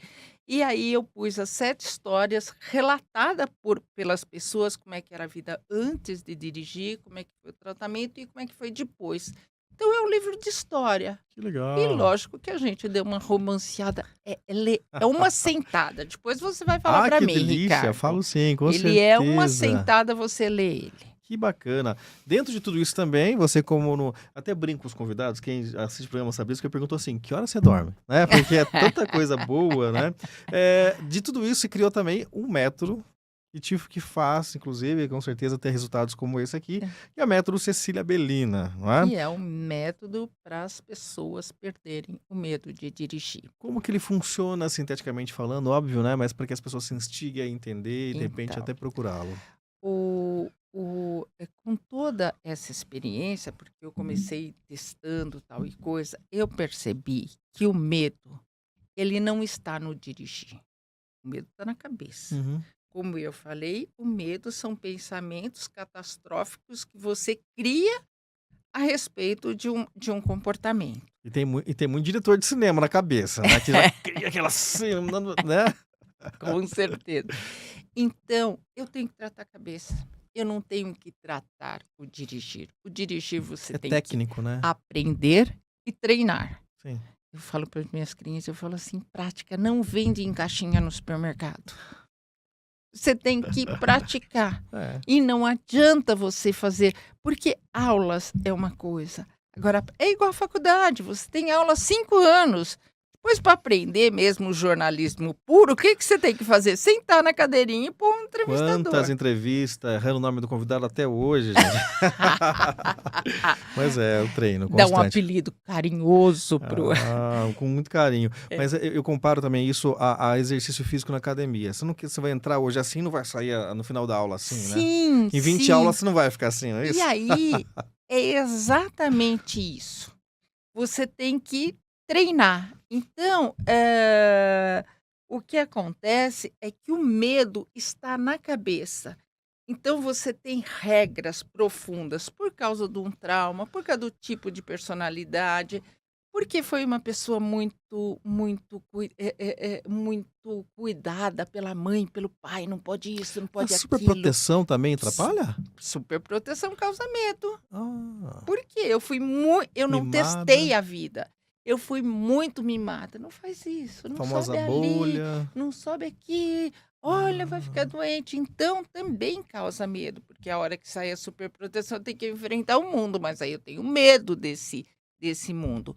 E aí eu pus as 7 histórias relatadas pelas pessoas, como é que era a vida antes de dirigir, como é que foi o tratamento e como é que foi depois. Então, é um livro de história. Que legal. E lógico que a gente deu uma romanceada. É uma sentada. Depois você vai falar para que mim, delícia, Ricardo. falo sim, com certeza. Ele é uma sentada, você lê ele. Que bacana. Dentro de tudo isso também, você até brinco com os convidados, quem assiste o programa sabe isso, que eu pergunto assim, que hora você dorme? Né? Porque é tanta coisa boa, né? De tudo isso, você criou também um método que faz, inclusive, com certeza, ter resultados como esse aqui, que é o método Cecília Bellina, não é? E é um método para as pessoas perderem o medo de dirigir. Como que ele funciona, sinteticamente falando, óbvio, né? Mas para que as pessoas se instiguem a entender e, de repente, Então, até procurá-lo. Com toda essa experiência, porque eu comecei testando tal e coisa, eu percebi que o medo, ele não está no dirigir. O medo está na cabeça. Uhum. Como eu falei, o medo são pensamentos catastróficos que você cria a respeito de um comportamento. E tem muito diretor de cinema na cabeça, né? Que já cria aquela cena, né? Com certeza. Então, eu tenho que tratar a cabeça. Eu não tenho que tratar o dirigir. O dirigir você tem técnico, que né? aprender e treinar. Sim. Eu falo para as minhas crianças, eu falo assim, prática, não vende em caixinha no supermercado. Você tem que praticar. E não adianta você fazer, porque aulas é uma coisa. Agora, é igual a faculdade, você tem aula 5 anos. Depois, para aprender mesmo o jornalismo puro, o que você tem que fazer? Sentar na cadeirinha e pôr um entrevistador. Quantas entrevistas, errando o nome do convidado até hoje, gente. Mas o treino constante. Dá um apelido carinhoso pro... com muito carinho. Mas eu comparo também isso a exercício físico na academia. Você vai entrar hoje assim, não vai sair no final da aula assim, né? Sim, Em 20 aulas você não vai ficar assim, não é isso? E aí, é exatamente isso. Você tem que treinar. Então, o que acontece é que o medo está na cabeça. Então, você tem regras profundas por causa de um trauma, por causa do tipo de personalidade, Porque foi uma pessoa muito cuidada pela mãe, pelo pai, não pode isso, não A pode aquilo. superproteção também atrapalha? Superproteção causa medo. Ah, Por quê? Eu não mimada, testei a vida. Eu fui muito mimada. Não faz isso, não famosa sobe ali, bolha. não sobe aqui. Olha, vai ficar Ah, doente. Então, também causa medo, porque a hora que sai a superproteção tem que enfrentar o mundo, mas aí eu tenho medo desse mundo.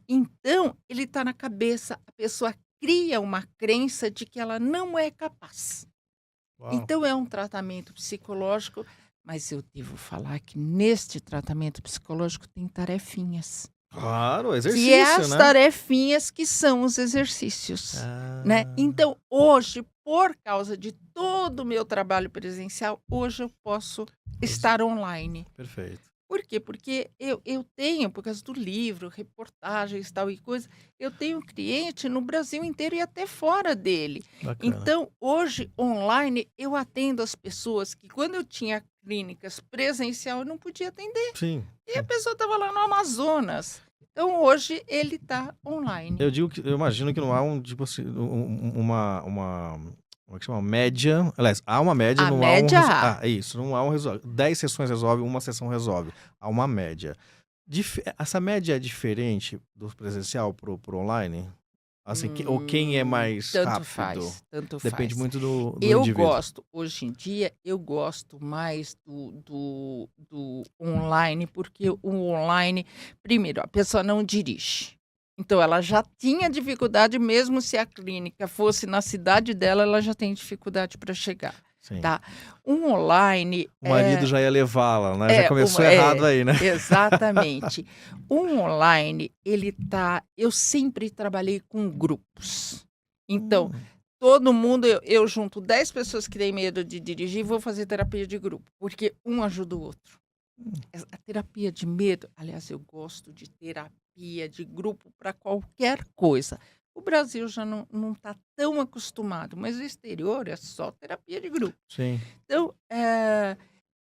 Então, ele está na cabeça, a pessoa cria uma crença de que ela não é capaz. uau. Então, é um tratamento psicológico, mas eu devo falar que neste tratamento psicológico tem tarefinhas. Claro, Que é exercício, as né? tarefinhas que são os exercícios, né? Ah, Então, hoje, por causa de todo o meu trabalho presencial, hoje eu posso Mas- estar online. perfeito. Por quê? Porque eu tenho, por causa do livro, reportagens tal e coisa, eu tenho cliente no Brasil inteiro e até fora dele. Bacana. Então, hoje, online, eu atendo as pessoas que quando eu tinha clínicas presencial, eu não podia atender. Sim, E a sim. pessoa estava lá no Amazonas. Então, hoje, ele está online. Eu imagino que não há tipo assim, como é que chama? Média. Aliás, há uma média, A não média há um. há. É isso, não há um resultado. 10 sessões resolve, uma sessão resolve. Há uma média. Essa média é diferente do presencial pro online? Assim, ou quem é mais Tanto rápido? faz, tanto Depende faz. muito do Eu indivíduo. gosto, hoje em dia, eu gosto mais do online, porque o online, primeiro, a pessoa não dirige. Então, ela já tinha dificuldade, mesmo se a clínica fosse na cidade dela, ela já tem dificuldade para chegar, Sim. tá? Um online O marido já ia levá-la, né? Já começou uma- errado aí, né? exatamente. Um online, eu sempre trabalhei com grupos. Então, Hum, todo mundo, eu junto 10 pessoas que têm medo de dirigir e vou fazer terapia de grupo, porque um ajuda o outro. A terapia de medo, aliás, eu gosto de terapia de grupo para qualquer coisa. O Brasil já não está tão acostumado, mas o exterior é só terapia de grupo. sim. Então,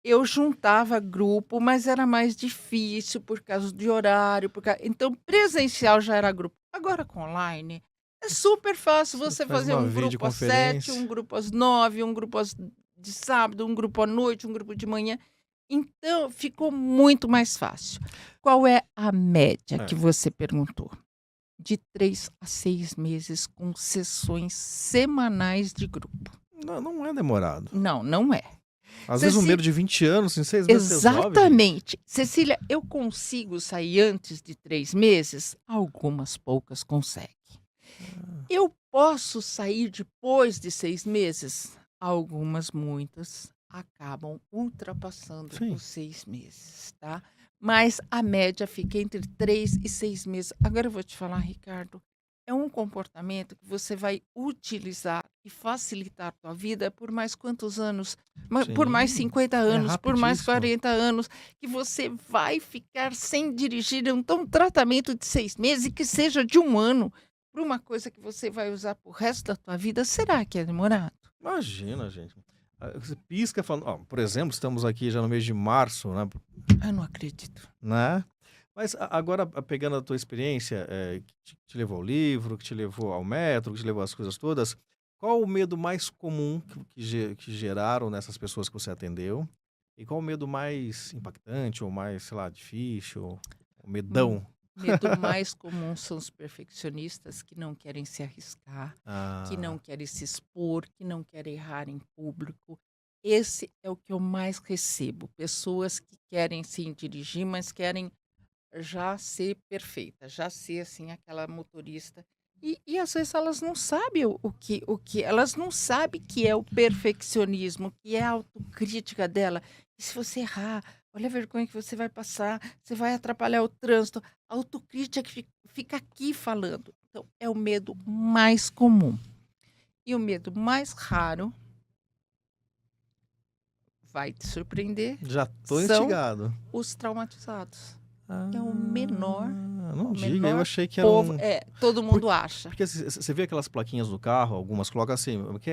eu juntava grupo, mas era mais difícil por causa de horário. Então, presencial já era grupo. Agora, com online, é super fácil Você você faz fazer uma um grupo às 7, videoconferência. um grupo às 9, um grupo de sábado, um grupo à noite, um grupo de manhã. Então, ficou muito mais fácil. Qual é a média que É. você perguntou? De 3 a 6 meses com sessões semanais de grupo. Não é demorado. Não é. Às vezes um Ceci- medo de 20 anos, em 6 meses resolve, gente. Exatamente. Cecília, eu consigo sair antes de 3 meses? Algumas poucas conseguem. Eu posso sair depois de 6 meses? Muitas acabam ultrapassando Sim. os 6 meses, tá? Mas a média fica entre 3 e 6 meses. Agora eu vou te falar, Ricardo, é um comportamento que você vai utilizar e facilitar a tua vida por mais quantos anos? Por mais Sim, 50 anos, por mais rapidíssimo. 40 anos, que você vai ficar sem dirigir. Então, um tratamento de 6 meses e que seja de 1 ano para uma coisa que você vai usar pro resto da tua vida, será que é demorado? Imagina, gente. Você pisca falando. Ó, por exemplo, estamos aqui já no mês de março, Eu não acredito. né? Mas agora, pegando a tua experiência, que te levou ao livro, que te levou ao método, que te levou às coisas todas, qual o medo mais comum que geraram nessas pessoas que você atendeu? E qual o medo mais impactante ou mais, sei lá, difícil? O medão? Medo mais comum são os perfeccionistas que não querem se arriscar, que não Ah, querem se expor, que não querem errar em público. Esse é o que eu mais recebo. Pessoas que querem sim dirigir, mas querem já ser perfeita, já ser assim aquela motorista. E às vezes elas não sabem o que elas não sabem que é o perfeccionismo, que é a autocrítica dela. E se você errar, olha a vergonha que você vai passar, você vai atrapalhar o trânsito. A autocrítica que fica aqui falando. Então, é o medo mais comum. E o medo mais raro, vai te surpreender, já tô são instigado. os traumatizados. É o menor não O diga, eu menor achei que era povo, um... todo mundo acha. Porque você vê aquelas plaquinhas no carro, algumas colocam assim, que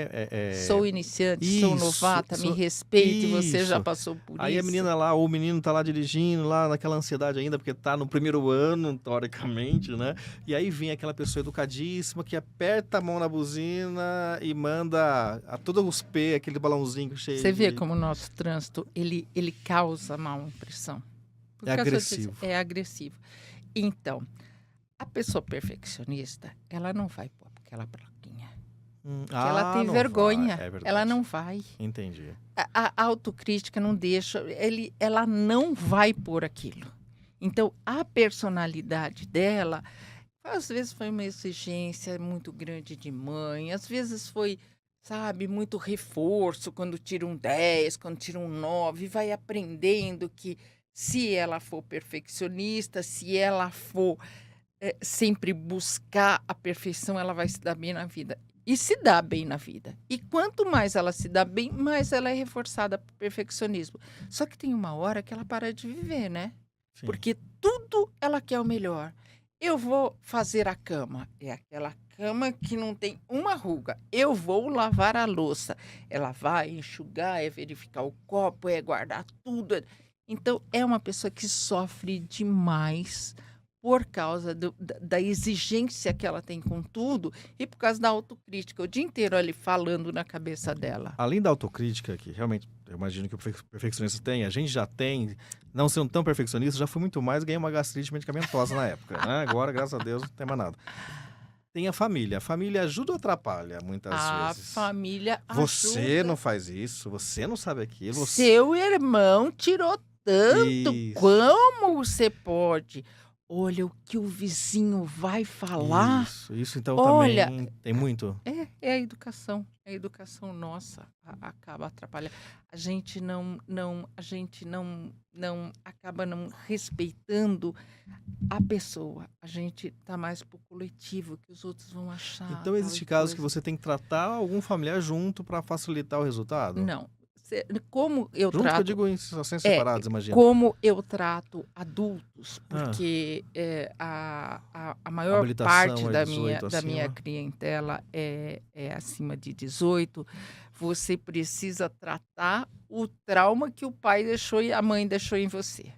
Sou iniciante, sou Isso, novata, me sou- respeite, você já isso. passou por Aí a isso. menina lá, ou o menino tá lá dirigindo, lá naquela ansiedade ainda, porque tá no primeiro ano, teoricamente, né? E aí vem aquela pessoa educadíssima que aperta a mão na buzina e manda a todos os P, aquele balãozinho cheio Você vê de... como o nosso trânsito, ele causa mal impressão. Por É causa agressivo. disso, é agressivo. Então, a pessoa perfeccionista, ela não vai pôr aquela plaquinha. Porque ela tem não vergonha. vai, é verdade. Ela não vai. Entendi. A autocrítica não deixa, ela não vai pôr aquilo. Então, a personalidade dela, às vezes foi uma exigência muito grande de mãe, às vezes foi, sabe, muito reforço quando tira um 10, quando tira um 9, vai aprendendo que se ela for perfeccionista, se ela for sempre buscar a perfeição, ela vai se dar bem na vida. E se dá bem na vida. E quanto mais ela se dá bem, mais ela é reforçada por perfeccionismo. Só que tem uma hora que ela para de viver, né? Sim. Porque tudo ela quer o melhor. Eu vou fazer a cama. É aquela cama que não tem uma ruga. Eu vou lavar a louça. Ela vai enxugar, é verificar o copo, é guardar tudo. Então, é uma pessoa que sofre demais por causa da exigência que ela tem com tudo e por causa da autocrítica. O dia inteiro ali falando na cabeça dela. Além da autocrítica, que realmente eu imagino que o perfeccionista tem, a gente já tem, não sendo tão perfeccionista, já foi muito mais, ganhei uma gastrite medicamentosa na época, né? Agora, graças a Deus, não tem mais nada. Tem a família. A família ajuda ou atrapalha, muitas A vezes? família Você ajuda. não faz isso, você não sabe aquilo. Você... Seu irmão tirou tanto. Isso. Como você pode? Olha o que o vizinho vai falar. Isso então Olha, também tem muito. É a educação. A educação nossa acaba atrapalhando. A gente não acaba não respeitando a pessoa. A gente tá mais pro coletivo, que os outros vão achar. Então existe casos que você tem que tratar algum familiar junto para facilitar o resultado? Não. Como eu Junto que eu trato... digo em situações separadas, imagina. Como eu trato adultos, porque a maior Habilitação parte é da 18 minha acima. clientela é acima de 18, você precisa tratar o trauma que o pai deixou e a mãe deixou em você.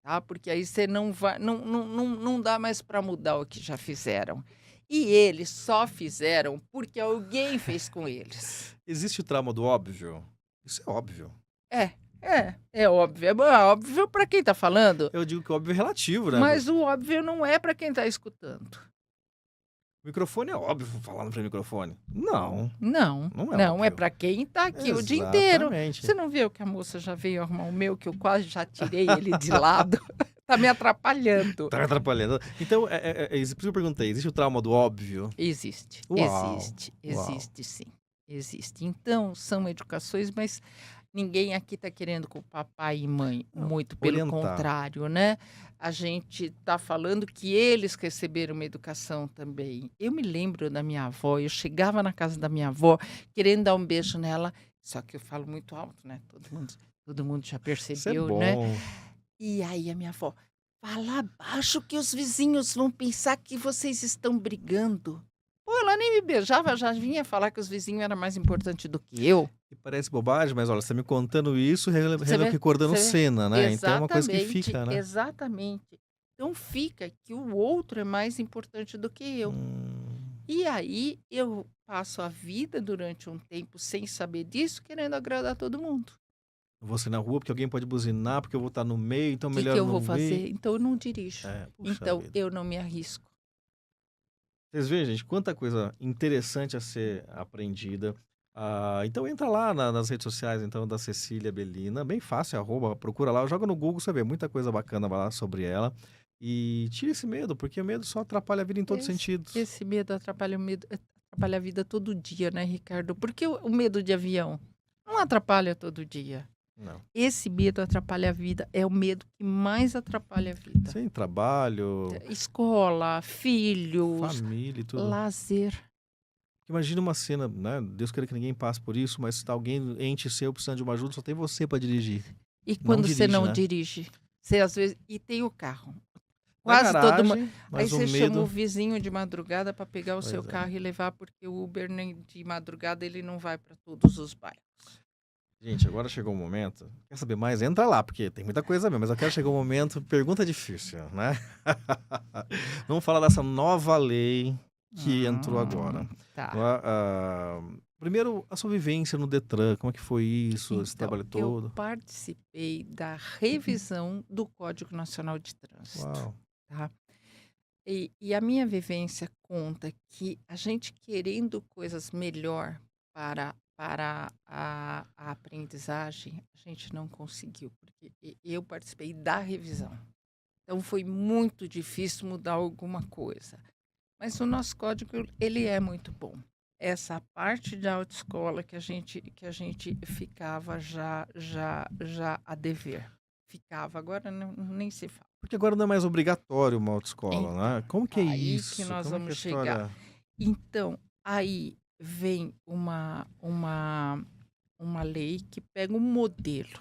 Tá? Porque aí você não vai, não dá mais para mudar o que já fizeram. E eles só fizeram porque alguém fez com eles. Existe o trauma do óbvio? Isso é óbvio. É óbvio. É óbvio para quem está falando. Eu digo que óbvio é relativo, né? Mas o óbvio não é para quem está escutando. O microfone é óbvio falando para o microfone. Não. Não Não é é óbvio. para quem está aqui o dia inteiro. Exatamente. Você não viu que a moça já veio arrumar o meu, que eu quase já tirei ele de lado? Tá me atrapalhando. Tá me atrapalhando. Então, por isso que eu perguntei, existe o trauma do óbvio? Existe. Uau, Existe sim. Existe. Então, são educações, mas ninguém aqui está querendo culpar pai e mãe. Não, Muito pelo orientar. contrário, né? A gente está falando que eles receberam uma educação também. Eu me lembro da minha avó, eu chegava na casa da minha avó querendo dar um beijo nela, só que eu falo muito alto, né? Todo mundo já Isso é percebeu, bom. né? E aí a minha avó, fala baixo que os vizinhos vão pensar que vocês estão brigando. Pô, ela nem me beijava, já vinha falar que os vizinhos eram mais importantes do que eu. E parece bobagem, mas olha, você tá me contando isso, Você vê? recordando Você vê? cena, né? Então é uma coisa que fica, né? Exatamente. Então fica que o outro é mais importante do que eu. E aí eu passo a vida durante um tempo sem saber disso, querendo agradar todo mundo. Eu vou sair na rua porque alguém pode buzinar, porque eu vou estar no meio, então O que melhor eu não vou ir. fazer? Então eu não dirijo. Puxa Então vida. eu não me arrisco. Vocês veem, gente, quanta coisa interessante a ser aprendida. Então entra lá nas redes sociais então da Cecília Bellina, bem fácil, procura lá, joga no Google, você vê muita coisa bacana lá sobre ela. E tira esse medo, porque o medo só atrapalha a vida em todos os sentidos. Esse medo atrapalha a vida todo dia, né, Ricardo? Porque o medo de avião não atrapalha todo dia. Não. Esse medo atrapalha a vida. É o medo que mais atrapalha a vida. Sem trabalho, Escola, filhos, família e tudo. lazer. Imagina uma cena, né? Deus queira que ninguém passe por isso, mas se tá alguém ente seu precisando de uma ajuda, só tem você para dirigir. E quando você dirige, não né? dirige, você às vezes... E tem o carro. Quase todo mundo. garagem, Aí mas o você chama o medo... vizinho de madrugada para pegar o seu Pois é. carro e levar, porque o Uber nem de madrugada ele não vai para todos os bairros. Gente, agora chegou o momento. Quer saber mais? Entra lá, porque tem muita coisa mesmo. Mas eu quero chegar o momento. Pergunta difícil, né? Vamos falar dessa nova lei que entrou agora. Tá. Primeiro, a sua vivência no Detran. Como é que foi isso? Esse Então, trabalho eu todo? participei da revisão do Código Nacional de Trânsito, Uau. tá? E a minha vivência conta que a gente querendo coisas melhor para a aprendizagem, a gente não conseguiu, porque eu participei da revisão. Então, foi muito difícil mudar alguma coisa. Mas o nosso código, ele é muito bom. Essa parte de autoescola que a gente ficava já a dever. Ficava, agora nem se fala. Porque agora não é mais obrigatório uma autoescola, né? Como que é Aí isso? que nós Como é que é a vamos chegar. história? Então, aí vem uma lei que pega um modelo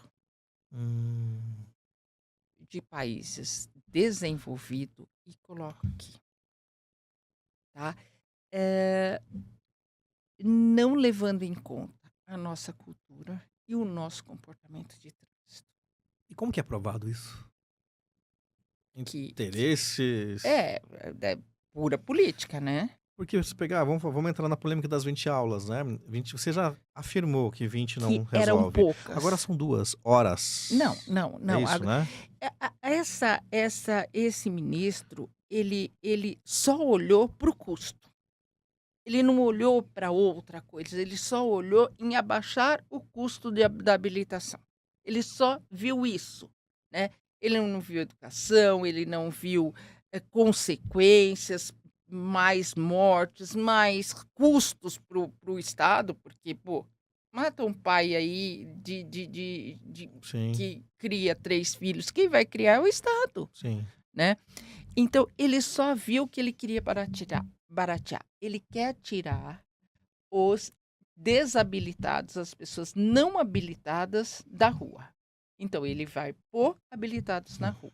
Hum, de países desenvolvidos e coloca aqui, tá? Não levando em conta a nossa cultura e o nosso comportamento de trânsito. E como que é aprovado isso? Que Interesses? é pura política, né? Porque se pegar, vamos entrar na polêmica das 20 aulas, né? 20, você já afirmou que 20 não Que eram resolve. poucas. Agora são 2 horas. Não. É isso, né? Esse ministro, ele só olhou para o custo. Ele não olhou para outra coisa, ele só olhou em abaixar o custo da habilitação. Ele só viu isso, né? Ele não viu educação, ele não viu consequências, mais mortes, mais custos para o Estado, porque, mata um pai aí Sim, que cria 3 filhos, quem vai criar é o Estado, sim. né? Então, ele só viu que ele queria baratear. Ele quer tirar os desabilitados, as pessoas não habilitadas da rua. Então, ele vai pôr habilitados na rua.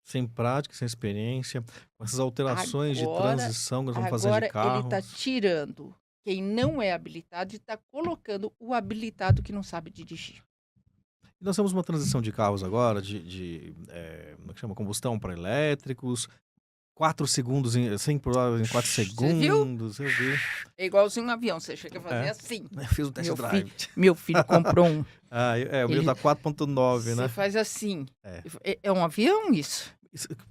Sem prática, sem experiência, com essas alterações de Agora- transição que nós vamos fazer de Agora, ele carros. está tirando quem não é habilitado e está colocando o habilitado que não sabe dirigir. E nós temos uma transição de carros agora, como é que chama? Combustão para elétricos, 4 segundos, 100 por hora em 4 Você viu? segundos. Eu vi. É igualzinho um avião, você chega a fazer É. assim. Eu fiz um test Meu drive. Meu filho comprou um. O meu Ele- tá 4.9, Você né? faz assim. É. É um avião isso?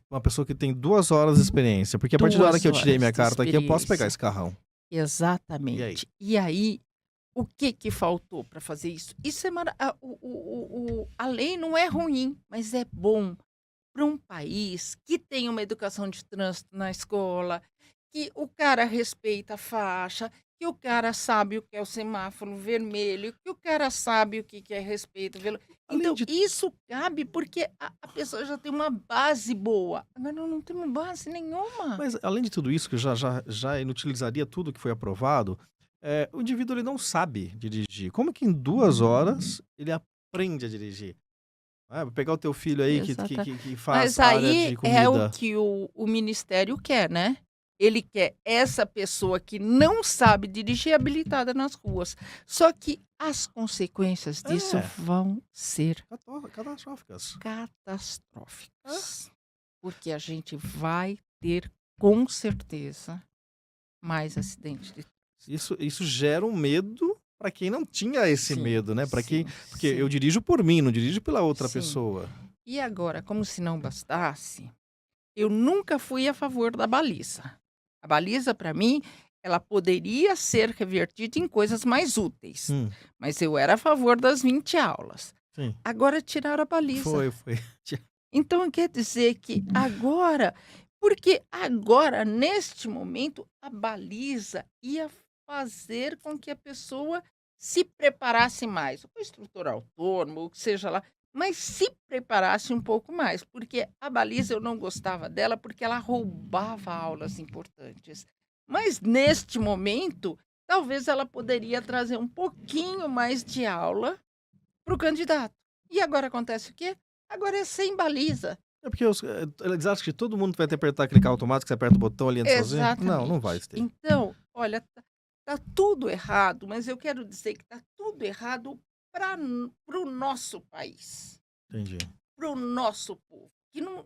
Uma pessoa que tem 2 horas de experiência. Porque a partir da 2 hora que eu tirei horas minha de carta aqui, eu posso pegar experiência. esse carrão. Exatamente. E aí, o que faltou para fazer isso? Isso é a lei não é ruim, mas é bom para um país que tem uma educação de trânsito na escola, que o cara respeita a faixa, que o cara sabe o que é o semáforo vermelho, que o cara sabe o que é respeito. Além Então, de- isso cabe porque a pessoa já tem uma base boa. Agora, nós não temos base nenhuma. Mas, além de tudo isso, que já inutilizaria tudo que foi aprovado, o indivíduo ele não sabe dirigir. Como que em 2 horas ele aprende a dirigir? Vou pegar o teu filho aí que faz Mas a área aí de comida. é o que o Ministério quer, né? Ele quer essa pessoa que não sabe dirigir habilitada nas ruas. Só que as consequências disso É. vão ser Catastróficas. catastróficas. Porque a gente vai ter, com certeza, mais acidentes de Isso gera um medo para quem não tinha esse Sim, medo, né? Para quem, sim, porque sim. eu dirijo por mim, não dirijo pela outra Sim. pessoa. E agora, como se não bastasse, eu nunca fui a favor da baliza. A baliza, para mim, ela poderia ser revertida em coisas mais úteis. Mas eu era a favor das 20 aulas. Sim. Agora tiraram a baliza. Foi. Então, quer dizer que agora... Porque agora, neste momento, a baliza ia fazer com que a pessoa se preparasse mais. O instrutor autônomo, o que seja lá, mas se preparasse um pouco mais. Porque a baliza eu não gostava dela porque ela roubava aulas importantes. Mas neste momento, talvez ela poderia trazer um pouquinho mais de aula para o candidato. E agora acontece o quê? Agora é sem baliza. É porque eles acham que todo mundo vai ter que apertar aquele carro automático, que você aperta o botão ali entra sozinho? Exatamente. Não vai ter. Então, olha, tá tudo errado, mas eu quero dizer que tá tudo errado para o nosso país, Entendi. para o nosso povo,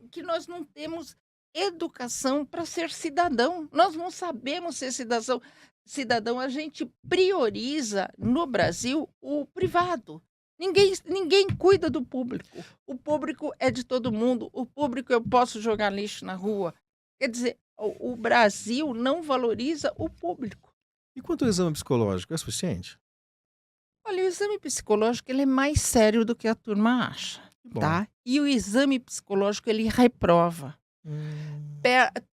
que nós não temos educação para ser cidadão. Nós não sabemos ser cidadão. A gente prioriza no Brasil o privado. Ninguém cuida do público. O público é de todo mundo. O público eu posso jogar lixo na rua. Quer dizer, o Brasil não valoriza o público. E quanto ao exame psicológico, é suficiente? Olha, o exame psicológico ele é mais sério do que a turma acha, Que bom. tá? E o exame psicológico ele reprova.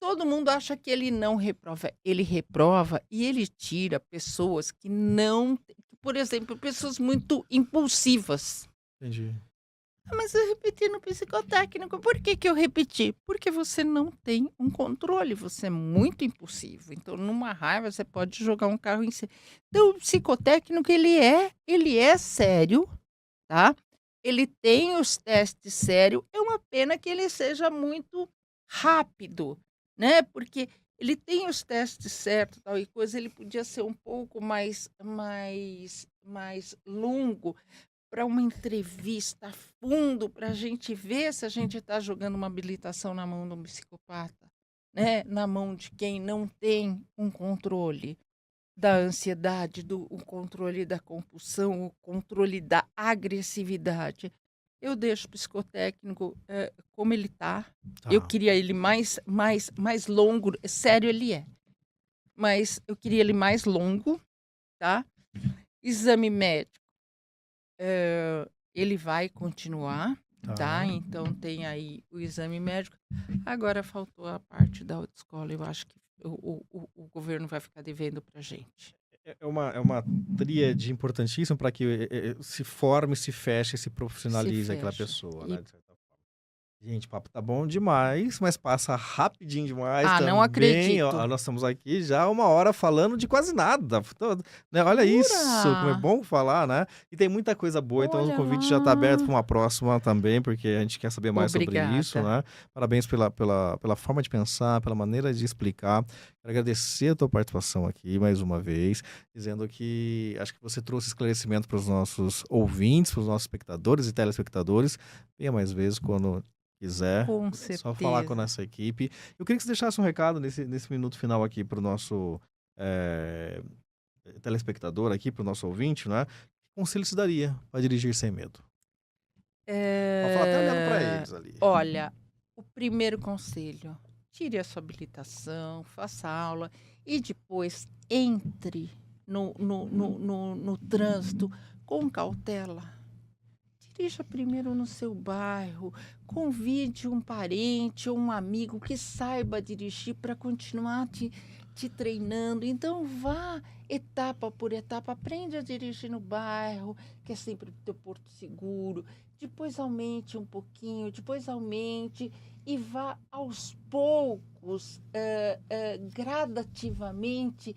Todo mundo acha que ele não reprova. Ele reprova e ele tira pessoas que não... Por exemplo, pessoas muito impulsivas. Entendi. Mas eu repeti no psicotécnico. Por que eu repeti? Porque você não tem um controle. Você é muito impulsivo. Então, numa raiva, você pode jogar um carro em cima. Então, o psicotécnico, ele é sério, tá? Ele tem os testes sérios. É uma pena que ele seja muito rápido, né? Porque ele tem os testes certos, tal e coisa. Ele podia ser um pouco mais longo para uma entrevista a fundo, para a gente ver se a gente está jogando uma habilitação na mão de um psicopata, né? Na mão de quem não tem um controle da ansiedade, o controle da compulsão, o controle da agressividade. Eu deixo o psicotécnico como ele está. Tá. Eu queria ele mais longo. Sério, ele é. Mas eu queria ele mais longo, tá? Exame médico. Ele vai continuar, tá? Então tem aí o exame médico. Agora faltou a parte da autoescola. Eu acho que o governo vai ficar devendo pra gente. É uma tríade importantíssima para que se forme, se feche, se profissionalize aquela feche. pessoa, né? De certa forma. Gente, o papo tá bom demais, mas passa rapidinho demais Ah, também. não acredito. Ó, nós estamos aqui já 1 hora falando de quase nada. Né? Olha isso, como é bom falar, né? E tem muita coisa boa, então o Olha convite já tá aberto lá. para uma próxima também, porque a gente quer saber mais sobre Obrigada. isso, né? Parabéns pela forma de pensar, pela maneira de explicar. Quero agradecer a tua participação aqui mais uma vez, dizendo que acho que você trouxe esclarecimento para os nossos ouvintes, para os nossos espectadores e telespectadores. Venha mais vezes quando quiser, Com só falar com a certeza. nossa equipe. Eu queria que você deixasse um recado nesse minuto final aqui para o nosso telespectador aqui, para o nosso ouvinte, né? Que conselho se daria para dirigir sem medo? Pode falar até olhando para eles ali. Olha, o primeiro conselho, tire a sua habilitação, faça aula e depois entre no trânsito com cautela. Dirija primeiro no seu bairro, convide um parente ou um amigo que saiba dirigir para continuar te treinando. Então vá etapa por etapa, aprende a dirigir no bairro, que é sempre o teu porto seguro. Depois aumente um pouquinho, depois aumente e vá aos poucos, gradativamente,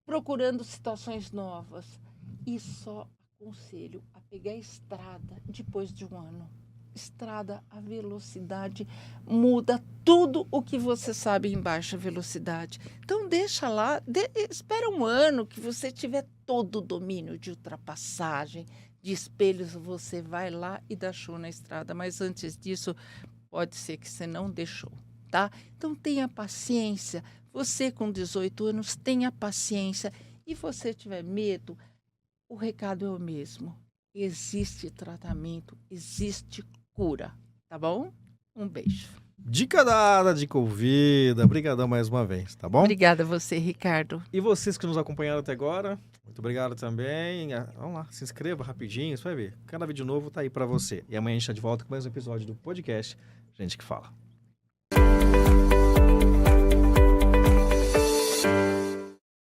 procurando situações novas. E só aconselho a pegar a estrada depois de 1 ano. Estrada, a velocidade muda tudo o que você sabe em baixa velocidade. Então deixa lá, espera 1 ano que você tiver todo o domínio de ultrapassagem, de espelhos, você vai lá e dá show na estrada. Mas antes disso, pode ser que você não deixou, tá? Então tenha paciência. Você com 18 anos, tenha paciência. E você tiver medo, o recado é o mesmo. Existe tratamento, existe cura, tá bom? Um beijo. Dica dada, dica ouvida. Obrigadão mais uma vez, tá bom? Obrigada a você, Ricardo. E vocês que nos acompanharam até agora, muito obrigado também. Vamos lá, se inscreva rapidinho, você vai ver. Cada vídeo novo tá aí pra você. E amanhã a gente tá de volta com mais um episódio do podcast Gente que Fala.